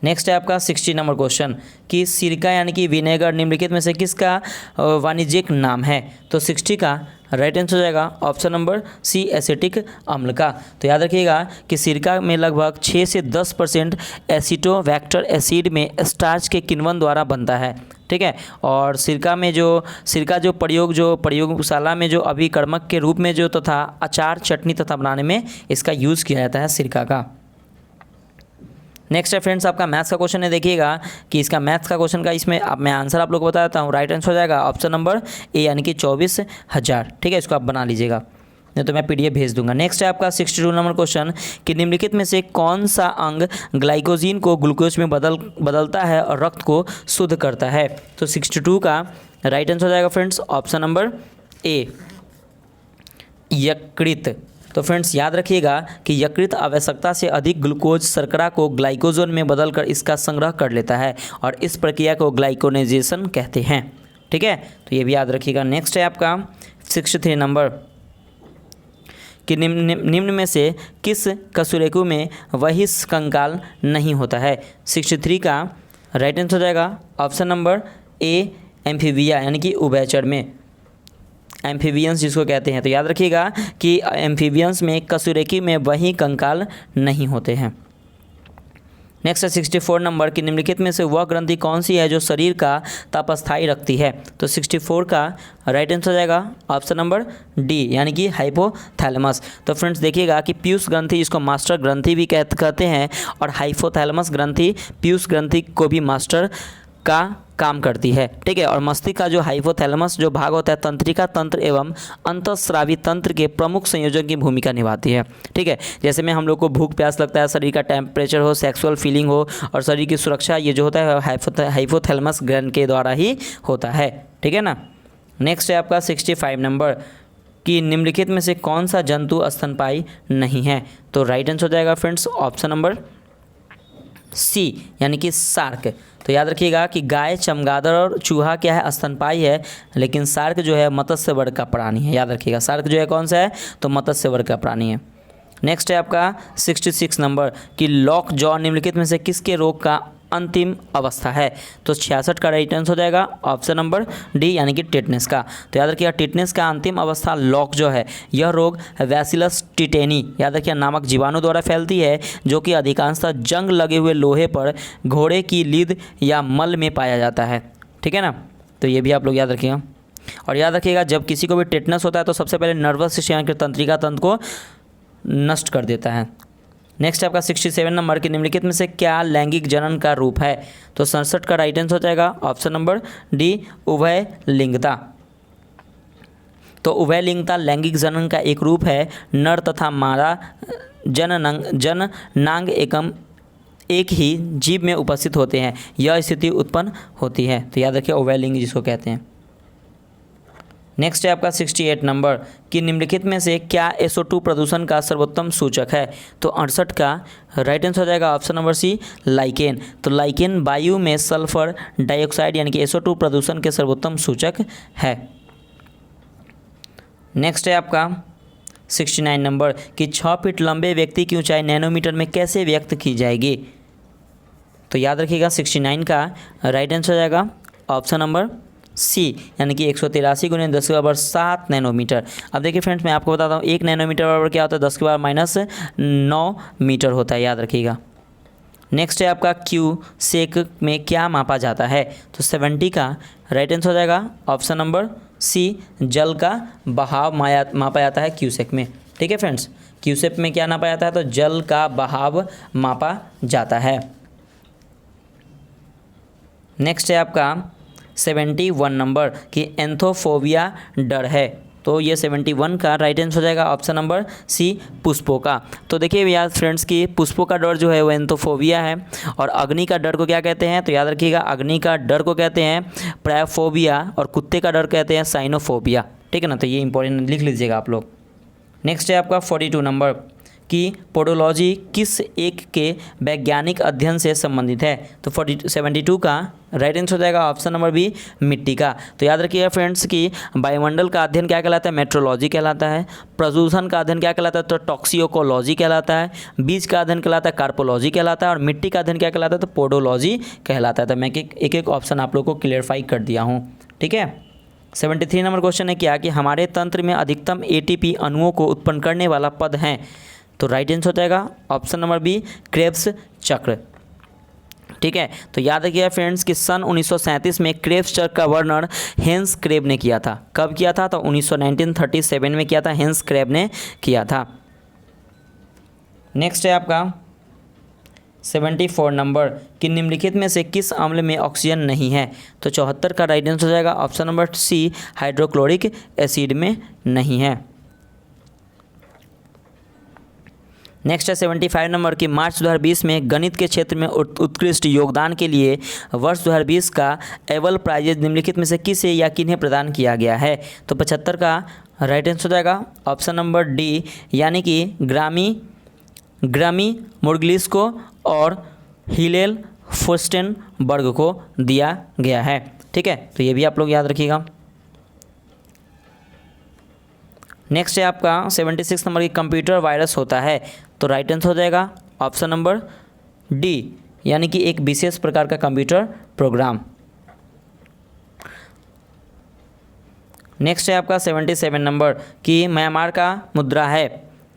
नेक्स्ट है आपका 60 नंबर क्वेश्चन कि सिरका यानी कि विनेगर निम्नलिखित में से किसका वाणिज्यिक नाम है। तो 60 का राइट आंसर हो जाएगा ऑप्शन नंबर सी, एसिटिक अम्ल का। तो याद रखिएगा कि सिरका में लगभग 6 से 10% एसिटोबैक्टर एसिड में स्टार्च के किण्वन द्वारा बनता है, ठीक है। और सिरका जो प्रयोगशाला में जो अभिकर्मक के रूप में जो तथा अचार, चटनी तथा बनाने में इसका यूज़ किया जाता है सिरका का। नेक्स्ट है फ्रेंड्स आपका मैथ्स का क्वेश्चन है, देखिएगा कि इसका मैथ्स का क्वेश्चन का इसमें अब मैं आंसर आप लोग को बता देता हूँ। राइट आंसर हो जाएगा ऑप्शन नंबर ए, यानी कि 24,000, ठीक है। इसको आप बना लीजिएगा, नहीं तो मैं PDF भेज दूंगा। नेक्स्ट है आपका 62 नंबर क्वेश्चन कि निम्नलिखित में से कौन सा अंग ग्लाइकोजीन को ग्लूकोज में बदलता है और रक्त को शुद्ध करता है। तो 62 का राइट आंसर हो जाएगा फ्रेंड्स ऑप्शन नंबर ए, यकृत। तो फ्रेंड्स याद रखिएगा कि यकृत आवश्यकता से अधिक ग्लूकोज शर्करा को ग्लाइकोजन में बदलकर इसका संग्रह कर लेता है और इस प्रक्रिया को ग्लाइकोनेजेशन कहते हैं, ठीक है। तो ये भी याद रखिएगा। नेक्स्ट है आपका 63 नंबर कि निम्न में से किस कशेरुकी में वहिष कंकाल नहीं होता है। 63 का राइट आंसर हो जाएगा ऑप्शन नंबर ए, एम्फीबिया, यानी कि उभयचर में, एम्फीबियंस जिसको कहते हैं। तो याद रखिएगा कि एम्फीबियंस में कशेरुकी में वही कंकाल नहीं होते हैं। नेक्स्ट है 64 नंबर कि निम्नलिखित में से वह ग्रंथि कौन सी है जो शरीर का ताप स्थायी रखती है। तो 64 का राइट आंसर हो जाएगा ऑप्शन नंबर डी, यानी कि हाइपोथैलेमस। तो फ्रेंड्स देखिएगा कि पीयूष ग्रंथि इसको मास्टर ग्रंथि भी कहते हैं और हाइपोथैलेमस ग्रंथि पीयूष ग्रंथि को भी मास्टर का काम करती है, ठीक है। और मस्तिष्क का जो हाइपोथैलेमस जो भाग होता है तंत्रिका तंत्र एवं अंतःस्रावी तंत्र के प्रमुख संयोजन की भूमिका निभाती है, ठीक है। जैसे में हम लोग को भूख प्यास लगता है, शरीर का टेम्परेचर हो, सेक्सुअल फीलिंग हो और शरीर की सुरक्षा, ये जो होता है हाइपोथैलेमस ग्रंथि के द्वारा ही होता है, ठीक है ना। नेक्स्ट है आपका 65 नंबर कि निम्नलिखित में से कौन सा जंतु स्तनपायी नहीं है। तो राइट आंसर हो जाएगा फ्रेंड्स ऑप्शन नंबर सी यानी कि शार्क। तो याद रखिएगा कि गाय, चमगादड़ और चूहा क्या है, स्तनपायी है, लेकिन शार्क जो है मत्स्य वर्ग का प्राणी है। याद रखिएगा शार्क जो है कौन सा है, तो मत्स्य वर्ग का प्राणी है। नेक्स्ट है आपका 66 नंबर कि लॉक जॉ निम्नलिखित में से किसके रोग का अंतिम अवस्था है। तो 66 का राइट आंसर हो जाएगा ऑप्शन नंबर डी यानी कि टिटनेस का। तो याद रखिएगा टिटनेस का अंतिम अवस्था लॉक जो है, यह रोग बैसिलस टिटेनी याद रखिएगा नामक जीवाणु द्वारा फैलती है, जो कि अधिकांशतः जंग लगे हुए लोहे पर घोड़े की लीद या मल में पाया जाता है। ठीक है ना, तो ये भी आप लोग याद रखिएगा। और याद रखिएगा जब किसी को भी टिटनेस होता है तो सबसे पहले नर्वस सिस्टम यानी कि तंत्रिका तंत्र को नष्ट कर देता है। नेक्स्ट आपका 67 नंबर कि निम्नलिखित में से क्या लैंगिक जनन का रूप है। तो 67 का राइट आंसर हो जाएगा ऑप्शन नंबर डी उभय लिंगता। तो उभय लिंगता लैंगिक जनन का एक रूप है। नर तथा मादा जननांग एक ही जीव में उपस्थित होते हैं, यह स्थिति उत्पन्न होती है। तो याद रखिए उभय लिंग जिसको कहते हैं। नेक्स्ट है आपका 68 नंबर कि निम्नलिखित में से क्या SO2 प्रदूषण का सर्वोत्तम सूचक है। तो 68 का राइट आंसर हो जाएगा ऑप्शन नंबर सी लाइकेन। तो लाइकेन वायु में सल्फर डाइऑक्साइड यानी कि SO2 प्रदूषण के सर्वोत्तम सूचक है। नेक्स्ट है आपका 69 नंबर कि 6 फीट लंबे व्यक्ति की ऊंचाई नैनोमीटर में कैसे व्यक्त की जाएगी। तो याद रखिएगा 69 का राइट आंसर हो जाएगा ऑप्शन नंबर सी यानी कि 183 × 10⁻7 नैनोमीटर। अब देखिए फ्रेंड्स मैं आपको बताता हूँ 1 नैनोमीटर बराबर क्या होता है, 10⁻⁻9 मीटर होता है। याद रखिएगा। नेक्स्ट है आपका क्यू सेक में क्या मापा जाता है। तो 70 का राइट आंसर हो जाएगा ऑप्शन नंबर सी जल का बहाव मापा जाता है क्यूसेक में। ठीक है फ्रेंड्स, क्यूसेक में क्या नापा जाता है, तो जल का बहाव मापा जाता है। नेक्स्ट है आपका 71 नंबर कि एंथोफोबिया डर है। तो ये 71 का राइट आंसर हो जाएगा ऑप्शन नंबर सी पुष्पों का। तो देखिए याद फ्रेंड्स कि पुष्पों का डर जो है वो एंथोफोबिया है, और अग्नि का डर को क्या कहते हैं। तो याद रखिएगा अग्नि का डर को कहते हैं प्रायोफोबिया, और कुत्ते का डर कहते हैं साइनोफोबिया। ठीक है ना, तो ये इंपॉर्टेंट लिख लीजिएगा आप लोग। नेक्स्ट है आपका 42 नंबर कि पोडोलॉजी किस एक के वैज्ञानिक अध्ययन से संबंधित है। तो 72 का राइट आंसर हो जाएगा ऑप्शन नंबर बी मिट्टी का। तो याद रखिएगा फ्रेंड्स कि वायुमंडल का अध्ययन क्या कहलाता है, मेट्रोलॉजी कहलाता है। प्रदूषण का अध्ययन क्या कहलाता है, तो टॉक्सिकोलॉजी कहलाता है। बीज का अध्ययन कहलाता है कार्पोलॉजी कहलाता है, और मिट्टी का अध्ययन क्या कहलाता है, तो पोडोलॉजी कहलाता है। तो मैं एक एक ऑप्शन आप लोग को क्लियरफाई कर दिया हूँ। ठीक है। 73 नंबर क्वेश्चन है क्या कि हमारे तंत्र में अधिकतम ATP अणुओं को उत्पन्न करने वाला पद है। तो राइट आंसर हो जाएगा ऑप्शन नंबर बी क्रेब्स चक्र। ठीक है, तो याद रखिएगा फ्रेंड्स कि सन 1937 में क्रेब्स चक्र का वर्णन हेंस क्रेब ने किया था। कब किया था, तो 1937 में किया था, हेंस क्रेब ने किया था। नेक्स्ट है आपका 74 नंबर कि निम्नलिखित में से किस अम्ल में ऑक्सीजन नहीं है। तो 74 का राइट आंसर हो जाएगा option number C hydrochloric acid में नहीं है। नेक्स्ट है 75 नंबर की मार्च 2020 में गणित के क्षेत्र में उत्कृष्ट योगदान के लिए वर्ष 2020 का एबल प्राइज निम्नलिखित में से किसे या किन्हें प्रदान किया गया है। तो 75 का राइट आंसर हो जाएगा ऑप्शन नंबर डी यानी कि ग्रामी मुर्गलिस को और हिलेल फुस्टेनबर्ग को दिया गया है। ठीक है, तो ये भी आप लोग याद रखिएगा। नेक्स्ट है आपका 76 नंबर की कंप्यूटर वायरस होता है। तो राइट आंसर हो जाएगा ऑप्शन नंबर डी यानी कि एक विशेष प्रकार का कंप्यूटर प्रोग्राम। नेक्स्ट है आपका 77 नंबर कि म्यांमार का मुद्रा है।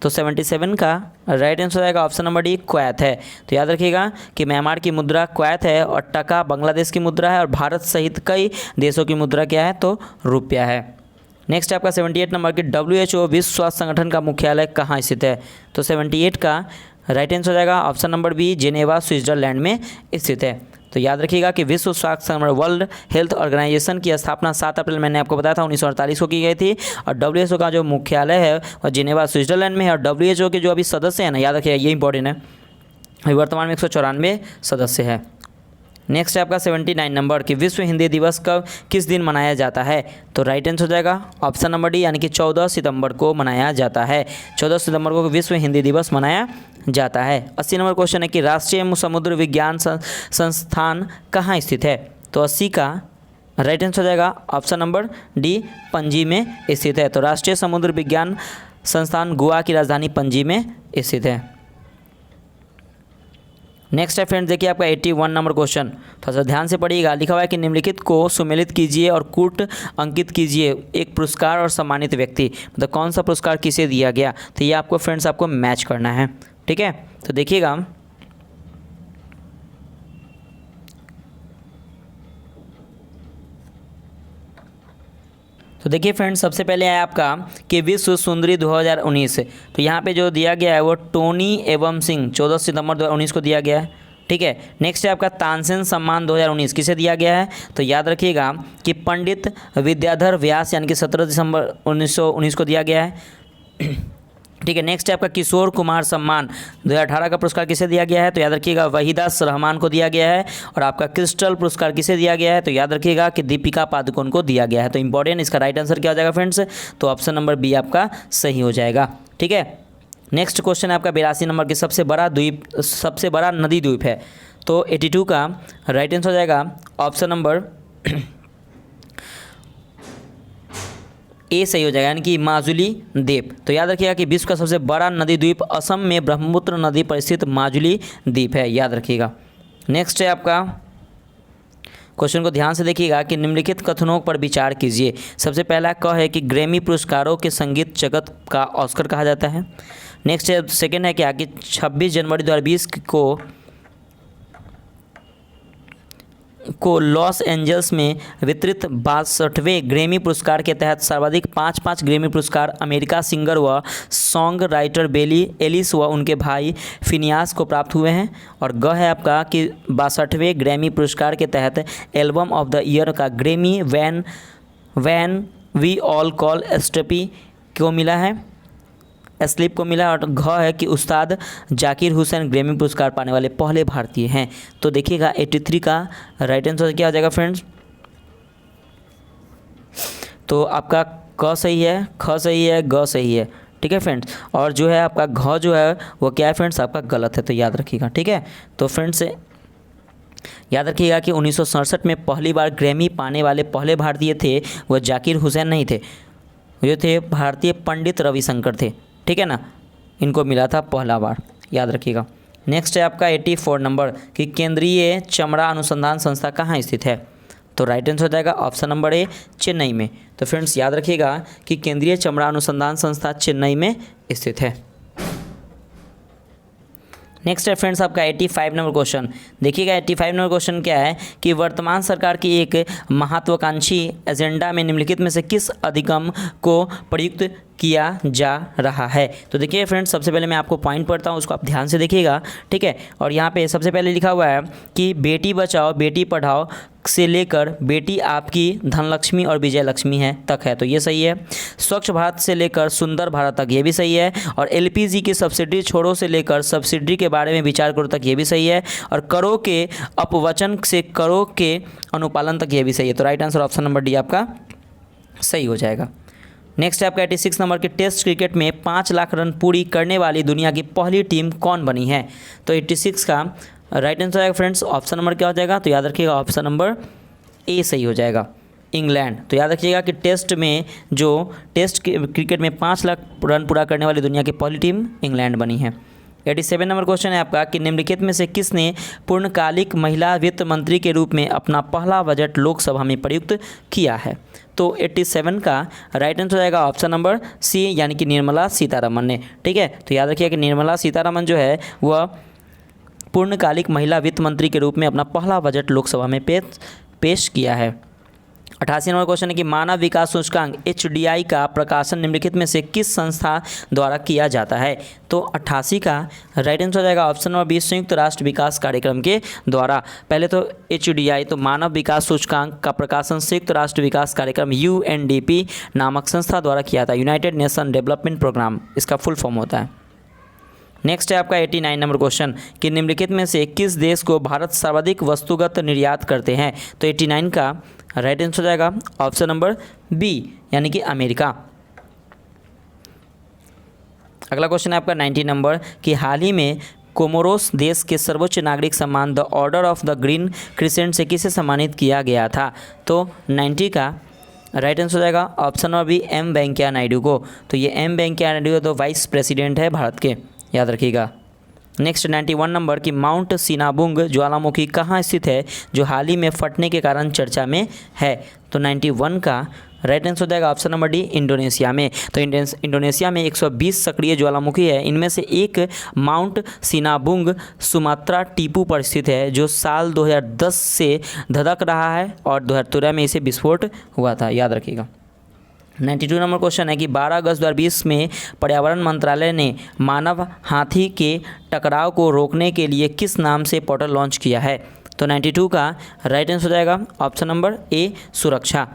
तो 77 का राइट आंसर हो जाएगा ऑप्शन नंबर डी क्वैत है। तो याद रखिएगा कि म्यांमार की मुद्रा क्वैत है, और टका बांग्लादेश की मुद्रा है, और भारत सहित कई देशों की मुद्रा क्या है, तो रुपया है। नेक्स्ट आपका 78 नंबर की WHO विश्व स्वास्थ्य संगठन का मुख्यालय कहाँ स्थित है। तो 78 का राइट आंसर हो जाएगा option number B Geneva Switzerland में स्थित है। तो याद रखिएगा कि विश्व स्वास्थ्य संगठन वर्ल्ड हेल्थ ऑर्गेनाइजेशन की स्थापना 7 अप्रैल मैंने आपको बताया था 1948 को की गई थी, और WHO का जो मुख्यालय है वह जेनेवा स्विट्जरलैंड में है। और WHO के जो अभी सदस्य हैं ना, याद रखिएगा ये इंपॉर्टेंट है, वर्तमान में 194 सदस्य है। नेक्स्ट है आपका 79 नंबर कि विश्व हिंदी दिवस कब किस दिन मनाया जाता है। तो राइट आंसर हो जाएगा ऑप्शन नंबर डी यानी कि 14 सितंबर को मनाया जाता है। 14 सितंबर को विश्व हिंदी दिवस मनाया जाता है। 80 नंबर क्वेश्चन है कि राष्ट्रीय समुद्र विज्ञान संस्थान कहाँ स्थित है। तो 80 का राइट आंसर हो जाएगा ऑप्शन नंबर डी पणजी में स्थित है। तो राष्ट्रीय समुद्र विज्ञान संस्थान गोवा की राजधानी पणजी में स्थित है। नेक्स्ट है फ्रेंड्स देखिए आपका 81 नंबर क्वेश्चन, थोड़ा सा ध्यान से पढ़िएगा। लिखा हुआ है कि निम्नलिखित को सुमेलित कीजिए और कूट अंकित कीजिए एक पुरस्कार और सम्मानित व्यक्ति, मतलब कौन सा पुरस्कार किसे दिया गया। तो ये आपको फ्रेंड्स आपको मैच करना है, ठीक है। तो देखिएगा तो देखिए फ्रेंड्स सबसे पहले है आपका कि विश्व सुंदरी 2019। तो यहाँ पे जो दिया गया है वो टोनी एवं सिंह 14 सितंबर 2019 को दिया गया है, ठीक है। नेक्स्ट है आपका तानसेन सम्मान 2019 किसे दिया गया है। तो याद रखिएगा कि पंडित विद्याधर व्यास यानी कि 17 दिसंबर 1919 को दिया गया है, ठीक है। नेक्स्ट है आपका किशोर कुमार सम्मान 2018 का पुरस्कार किसे दिया गया है। तो याद रखिएगा वहीदा रहमान को दिया गया है। और आपका क्रिस्टल पुरस्कार किसे दिया गया है। तो याद रखिएगा कि दीपिका पादुकोण को दिया गया है। तो इंपॉर्टेंट इसका राइट आंसर क्या हो जाएगा फ्रेंड्स। तो ऑप्शन नंबर बी आपका सही हो जाएगा, ठीक है। नेक्स्ट क्वेश्चन है आपका 82 नंबर की सबसे बड़ा नदी द्वीप है। तो 82 का राइट आंसर हो जाएगा ऑप्शन नंबर ए सही हो जाएगा यानी कि माजुली द्वीप। तो याद रखिएगा कि विश्व का सबसे बड़ा नदी द्वीप असम में ब्रह्मपुत्र नदी पर स्थित माजुली द्वीप है, याद रखिएगा। नेक्स्ट है आपका क्वेश्चन को ध्यान से देखिएगा कि निम्नलिखित कथनों पर विचार कीजिए। सबसे पहला क है कि ग्रैमी पुरस्कारों के संगीत जगत का ऑस्कर कहा जाता है। नेक्स्ट है सेकेंड है क्या कि 26 जनवरी 2020 को लॉस एंजल्स में वितरित 62वें ग्रैमी पुरस्कार के तहत सर्वाधिक 5 ग्रैमी पुरस्कार अमेरिका सिंगर व सॉन्ग राइटर बेली एलिस व उनके भाई फिनियास को प्राप्त हुए हैं। और ग है आपका कि 62वें ग्रैमी पुरस्कार के तहत एल्बम ऑफ द ईयर का Grammy when we all fall asleep को मिला है, स्लिप को मिला। और घ है कि उस्ताद जाकिर हुसैन ग्रैमी पुरस्कार पाने वाले पहले भारतीय हैं। तो देखिएगा 83 का राइट आंसर क्या हो जाएगा फ्रेंड्स। तो आपका क सही है, ख सही है, ग सही है, ठीक है फ्रेंड्स। और जो है आपका घ जो है वो क्या है फ्रेंड्स आपका गलत है, तो याद रखिएगा, ठीक है। तो फ्रेंड्स याद रखिएगा कि 1967 में पहली बार ग्रैमी पाने वाले पहले भारतीय थे वह जाकिर हुसैन नहीं थे, ये थे भारतीय पंडित रविशंकर थे, ठीक है ना। इनको मिला था पहला बार, याद रखिएगा। नेक्स्ट है आपका 84 नंबर कि केंद्रीय चमड़ा अनुसंधान संस्था कहाँ स्थित है। तो राइट आंसर हो जाएगा ऑप्शन नंबर ए चेन्नई में। तो फ्रेंड्स याद रखिएगा कि केंद्रीय चमड़ा अनुसंधान संस्था चेन्नई में स्थित है। नेक्स्ट है फ्रेंड्स आपका 85 नंबर क्वेश्चन। देखिएगा 85 नंबर क्वेश्चन क्या है कि वर्तमान सरकार की एक महत्वाकांक्षी एजेंडा में निम्नलिखित में से किस अधिगम को प्रयुक्त किया जा रहा है। तो देखिए फ्रेंड्स सबसे पहले मैं आपको पॉइंट पढ़ता हूँ, उसको आप ध्यान से देखिएगा, ठीक है। और यहाँ पे सबसे पहले लिखा हुआ है कि बेटी बचाओ बेटी पढ़ाओ से लेकर बेटी आपकी धनलक्ष्मी और विजय लक्ष्मी है तक है, तो ये सही है। स्वच्छ भारत से लेकर सुंदर भारत तक, ये भी सही है। और एलपीजी की सब्सिडी छोड़ो से लेकर सब्सिडी के बारे में विचार करो तक, ये भी सही है। और करों के अपवचन से करों के अनुपालन तक, ये भी सही है। तो right answer option number D आपका सही हो जाएगा। नेक्स्ट है आपका 86 नंबर के टेस्ट क्रिकेट में 5 लाख रन पूरी करने वाली दुनिया की पहली टीम कौन बनी है। तो 86 का राइट आंसर आएगा फ्रेंड्स ऑप्शन नंबर क्या हो जाएगा। तो याद रखिएगा ऑप्शन नंबर ए सही हो जाएगा, इंग्लैंड। तो याद रखिएगा कि टेस्ट क्रिकेट में 5 लाख रन पूरा करने वाली दुनिया की पहली टीम इंग्लैंड बनी है। 87 नंबर क्वेश्चन है आपका कि निम्नलिखित में से किसने पूर्णकालिक महिला वित्त मंत्री के रूप में अपना पहला बजट लोकसभा में प्रयुक्त किया है। तो 87 का राइट आंसर हो जाएगा ऑप्शन नंबर सी यानी कि निर्मला सीतारमन ने, ठीक है। तो याद रखिए कि निर्मला सीतारमन जो है वह पूर्णकालिक महिला वित्त मंत्री के रूप में अपना पहला बजट लोकसभा में पेश किया है। 88 नंबर क्वेश्चन है कि मानव विकास सूचकांक HDI का प्रकाशन निम्नलिखित में से किस संस्था द्वारा किया जाता है। तो 88 का राइट आंसर हो जाएगा ऑप्शन नंबर बी संयुक्त राष्ट्र विकास कार्यक्रम के द्वारा। पहले तो HDI तो मानव विकास सूचकांक का प्रकाशन संयुक्त राष्ट्र विकास कार्यक्रम UNDP नामक संस्था द्वारा किया था, यूनाइटेड नेशन डेवलपमेंट प्रोग्राम इसका फुल फॉर्म होता है। नेक्स्ट है आपका 89 नंबर क्वेश्चन कि निम्नलिखित में से किस देश को भारत सर्वाधिक वस्तुगत निर्यात करते हैं। तो 89 का राइट आंसर हो जाएगा ऑप्शन नंबर बी यानी कि अमेरिका। अगला क्वेश्चन है आपका 90 नंबर कि हाल ही में कोमोरोस देश के सर्वोच्च नागरिक सम्मान the order of the green crescent से किसे सम्मानित किया गया था। तो 90 का राइट आंसर हो जाएगा option number B M Venkaiah Naidu को। तो ये एम वेंकैया नायडू तो वाइस प्रेसिडेंट है भारत के, याद रखिएगा। नेक्स्ट 91 नंबर कि माउंट सिनाबुंग ज्वालामुखी कहाँ स्थित है जो हाल ही में फटने के कारण चर्चा में है। तो 91 का राइट आंसर हो जाएगा ऑप्शन नंबर डी इंडोनेशिया में। तो इंडोनेशिया में 120 सक्रिय ज्वालामुखी है, इनमें से एक माउंट सिनाबुंग सुमात्रा टीपू पर स्थित है जो साल 2010 से धधक रहा है और 2013 में इसे विस्फोट हुआ था, याद रखिएगा। 92 नंबर क्वेश्चन है कि 12 अगस्त 2020 में पर्यावरण मंत्रालय ने मानव हाथी के टकराव को रोकने के लिए किस नाम से पोर्टल लॉन्च किया है। तो 92 का राइट आंसर हो जाएगा ऑप्शन नंबर ए सुरक्षा।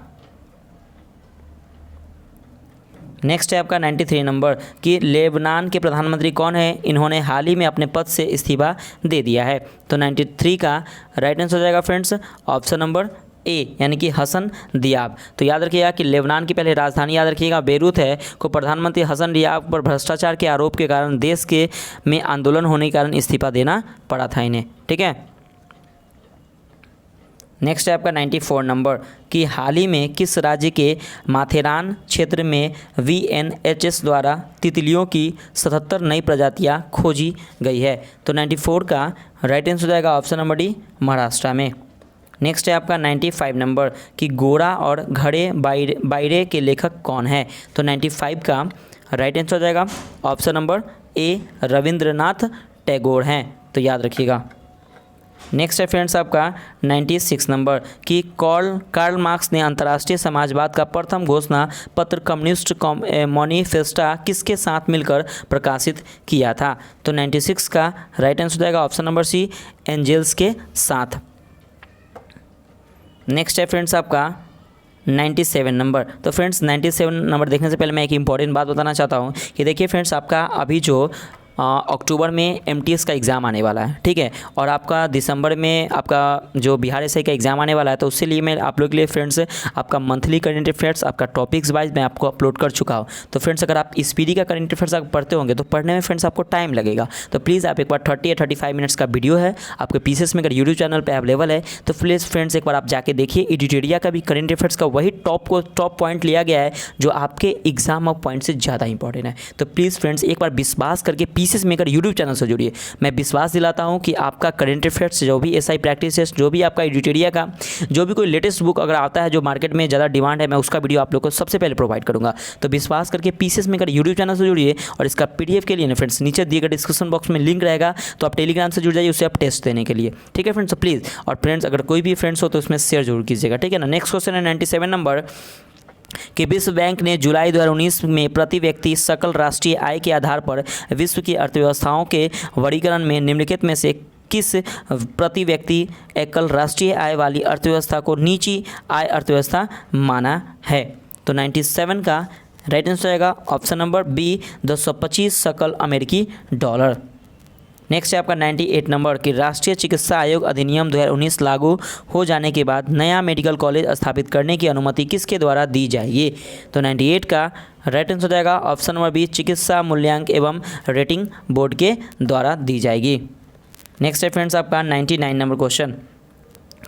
नेक्स्ट है आपका 93 नंबर कि लेबनान के प्रधानमंत्री कौन है, इन्होंने हाल ही में अपने पद से इस्तीफा दे दिया है। तो 93 का राइट आंसर हो जाएगा फ्रेंड्स ऑप्शन नंबर ए यानी कि हसन दियाब। तो याद रखिएगा कि लेबनान की पहले राजधानी याद रखिएगा बेरूत है, को प्रधानमंत्री हसन दियाब पर भ्रष्टाचार के आरोप के कारण देश के में आंदोलन होने के कारण इस्तीफा देना पड़ा था इन्हें, ठीक है। नेक्स्ट है आपका 94 नंबर कि हाल ही में किस राज्य के माथेरान क्षेत्र में VNHS द्वारा तितलियों की 77 नई प्रजातियां खोजी गई है। तो 94 का राइट आंसर हो जाएगा ऑप्शन नंबर डी महाराष्ट्र में। नेक्स्ट है आपका 95 नंबर कि गोरा और घड़े बायरे के लेखक कौन है। तो 95 का राइट आंसर हो जाएगा option number A Rabindranath Tagore हैं, तो याद रखिएगा। नेक्स्ट है फ्रेंड्स आपका 96 नंबर कि कार्ल मार्क्स ने अंतर्राष्ट्रीय समाजवाद का प्रथम घोषणा पत्र कम्युनिस्ट मैनिफेस्टो किसके साथ मिलकर प्रकाशित किया था। तो 96 का राइट आंसर हो जाएगा ऑप्शन नंबर सी एंजेल्स के साथ। नेक्स्ट है फ्रेंड्स आपका 97 नंबर। तो फ्रेंड्स 97 नंबर देखने से पहले मैं एक इंपॉर्टेंट बात बताना चाहता हूँ कि देखिए फ्रेंड्स आपका अभी जो अक्टूबर में MTS का एग्ज़ाम आने वाला है, ठीक है, और आपका दिसंबर में आपका जो बिहार SI का एग्ज़ाम आने वाला है। तो उसके लिए मैं आप लोग के लिए फ्रेंड्स आपका मंथली करेंट अफेयर्स आपका टॉपिक्स वाइज मैं आपको अपलोड कर चुका हूँ। तो फ्रेंड्स अगर आप स्पीडी का करेंट अफेयर्स आप पढ़ते होंगे तो पढ़ने में फ्रेंड्स आपको टाइम लगेगा। तो प्लीज़ आप एक बार 30 या 35 मिनट्स का वीडियो है आपके पीसीएस में अगर यूट्यूब चैनल पर अवेलेबल है तो प्लीज़ फ्रेंड्स एक बार आप जाके देखिए। एडिटोरिया का भी करेंट अफेयर्स का वही टॉप पॉइंट लिया गया है जो आपके एग्जाम ऑफ पॉइंट से ज़्यादा इंपॉर्टेंट है। तो प्लीज़ फ्रेंड्स एक बार विश्वास करके पीसीएस में अगर यूट्यूब चैनल से जुड़िए। मैं विश्वास दिलाता हूं कि आपका करंट अफेयर्स जो भी SI प्रैक्टिस टेस्ट जो भी आपका एडिटोरिया का जो भी कोई लेटेस्ट बुक अगर आता है जो मार्केट में ज़्यादा डिमांड है मैं उसका वीडियो आप लोग को सबसे पहले प्रोवाइड करूंगा। तो विश्वास करके पीसीएस में अगर यूट्यूब चैनल से जुड़िए और इसका PDF के लिए ना फ्रेंड्स नीचे दिए गए डिस्क्रिप्शन बॉक्स में लिंक रहेगा, तो आप टेलीग्राम से जुड़ जाइए उससे आप टेस्ट देने के लिए, ठीक है फ्रेंड्स। तो प्लीज़ और फ्रेंड्स अगर कोई भी फ्रेंड्स हो तो उसमें शेयर जरूर कीजिएगा, ठीक है ना। नेक्स्ट क्वेश्चन है 97 नंबर कि विश्व बैंक ने जुलाई 2019 में प्रति व्यक्ति सकल राष्ट्रीय आय के आधार पर विश्व की अर्थव्यवस्थाओं के वर्गीकरण में निम्नलिखित में से किस प्रति व्यक्ति एकल राष्ट्रीय आय वाली अर्थव्यवस्था को निजी आय अर्थव्यवस्था माना है। तो 97 का राइट आंसर आएगा ऑप्शन नंबर बी 225 सकल अमेरिकी डॉलर। नेक्स्ट है आपका 98 नंबर कि राष्ट्रीय चिकित्सा आयोग अधिनियम 2019 लागू हो जाने के बाद नया मेडिकल कॉलेज स्थापित करने की अनुमति किसके द्वारा दी जाएगी। तो 98 का राइट आंसर हो जाएगा ऑप्शन नंबर बी चिकित्सा मूल्यांकन एवं रेटिंग बोर्ड के द्वारा दी जाएगी। नेक्स्ट है फ्रेंड्स आपका 99 नंबर क्वेश्चन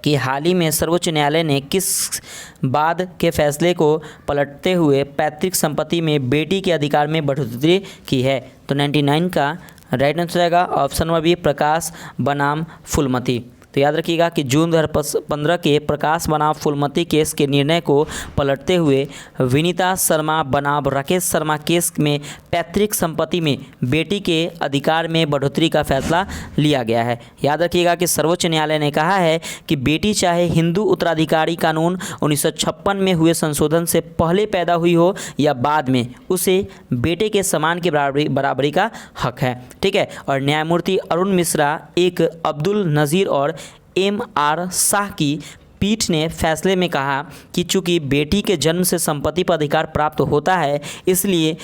कि हाल ही में सर्वोच्च न्यायालय ने किस बाद के फैसले को पलटते हुए पैतृक संपत्ति में बेटी के अधिकार में बढ़ोतरी की है। तो 99 का राइट आंसर आएगा ऑप्शन नंबर बी प्रकाश बनाम फूलमती। तो याद रखिएगा कि जून 2015 के प्रकाश बनाम फूलमती केस के निर्णय को पलटते हुए विनीता शर्मा बनाम राकेश शर्मा केस में पैतृक संपत्ति में बेटी के अधिकार में बढ़ोतरी का फैसला लिया गया है। याद रखिएगा कि सर्वोच्च न्यायालय ने कहा है कि बेटी चाहे हिंदू उत्तराधिकारी कानून 1956 में हुए संशोधन से पहले पैदा हुई हो या बाद में, उसे बेटे के समान की बराबरी का हक है, ठीक है। और न्यायमूर्ति अरुण मिश्रा, एक अब्दुल नज़ीर और MR शाह की पीठ ने फैसले में कहा कि चूंकि बेटी के जन्म से संपत्ति पर अधिकार प्राप्त होता है, इसलिए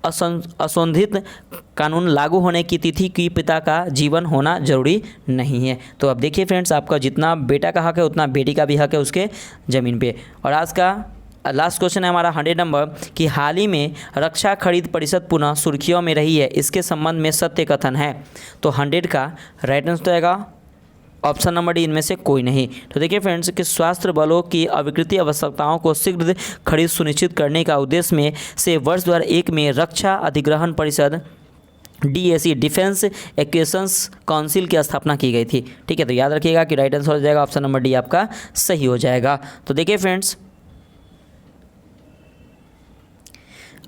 असंशोधित कानून लागू होने की तिथि की पिता का जीवन होना जरूरी नहीं है। तो अब देखिए फ्रेंड्स, आपका जितना बेटा का हक है उतना बेटी का भी हक है उसके ज़मीन पे। और आज का लास्ट क्वेश्चन है हमारा 100 नंबर कि हाल ही में रक्षा खरीद परिषद पुनः सुर्खियों में रही है, इसके संबंध में सत्य कथन है। तो 100 का राइट आंसर आएगा ऑप्शन नंबर डी, इनमें से कोई नहीं। तो देखिए फ्रेंड्स कि स्वास्थ्य बलों की अविकृत आवश्यकताओं को शीघ्र खरीद सुनिश्चित करने का उद्देश्य में से वर्ष 2001 में रक्षा अधिग्रहण परिषद DAC डिफेंस एक्विजिशंस काउंसिल की स्थापना की गई थी। ठीक है, तो याद रखिएगा कि राइट आंसर हो जाएगा ऑप्शन नंबर डी आपका सही हो जाएगा। तो देखिए फ्रेंड्स,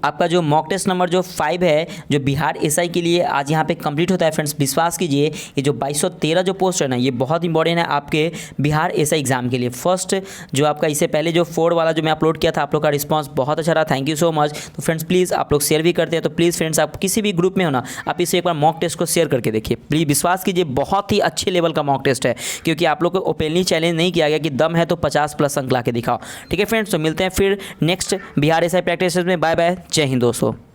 आपका जो मॉक टेस्ट नंबर जो 5 है जो बिहार SI के लिए आज यहाँ पे कंप्लीट होता है फ्रेंड्स। विश्वास कीजिए ये जो 2213 जो पोस्ट है ना, ये बहुत इंपॉर्टेंट है आपके बिहार SI एग्जाम के लिए। फर्स्ट जो आपका इससे पहले जो 4 वाला जो मैं अपलोड किया था, आप लोग का रिस्पांस बहुत अच्छा रहा, थैंक यू सो मच। तो फ्रेंड्स प्लीज़ आप लोग शेयर भी करते हैं, तो प्लीज़ फ्रेंड्स आप किसी भी ग्रुप में हो ना, आप इसे एक बार मॉक टेस्ट को शेयर करके देखिए प्लीज़। विश्वास कीजिए बहुत ही अच्छे लेवल का मॉक टेस्ट है, क्योंकि आप लोग को ओपनली चैलेंज नहीं किया गया कि दम है तो 50+ अंक ला के दिखाओ। ठीक है फ्रेंड्स, तो मिलते हैं फिर नेक्स्ट बिहार SI प्रैक्टिस में। बाय बाय, जय हिंद दोस्तों।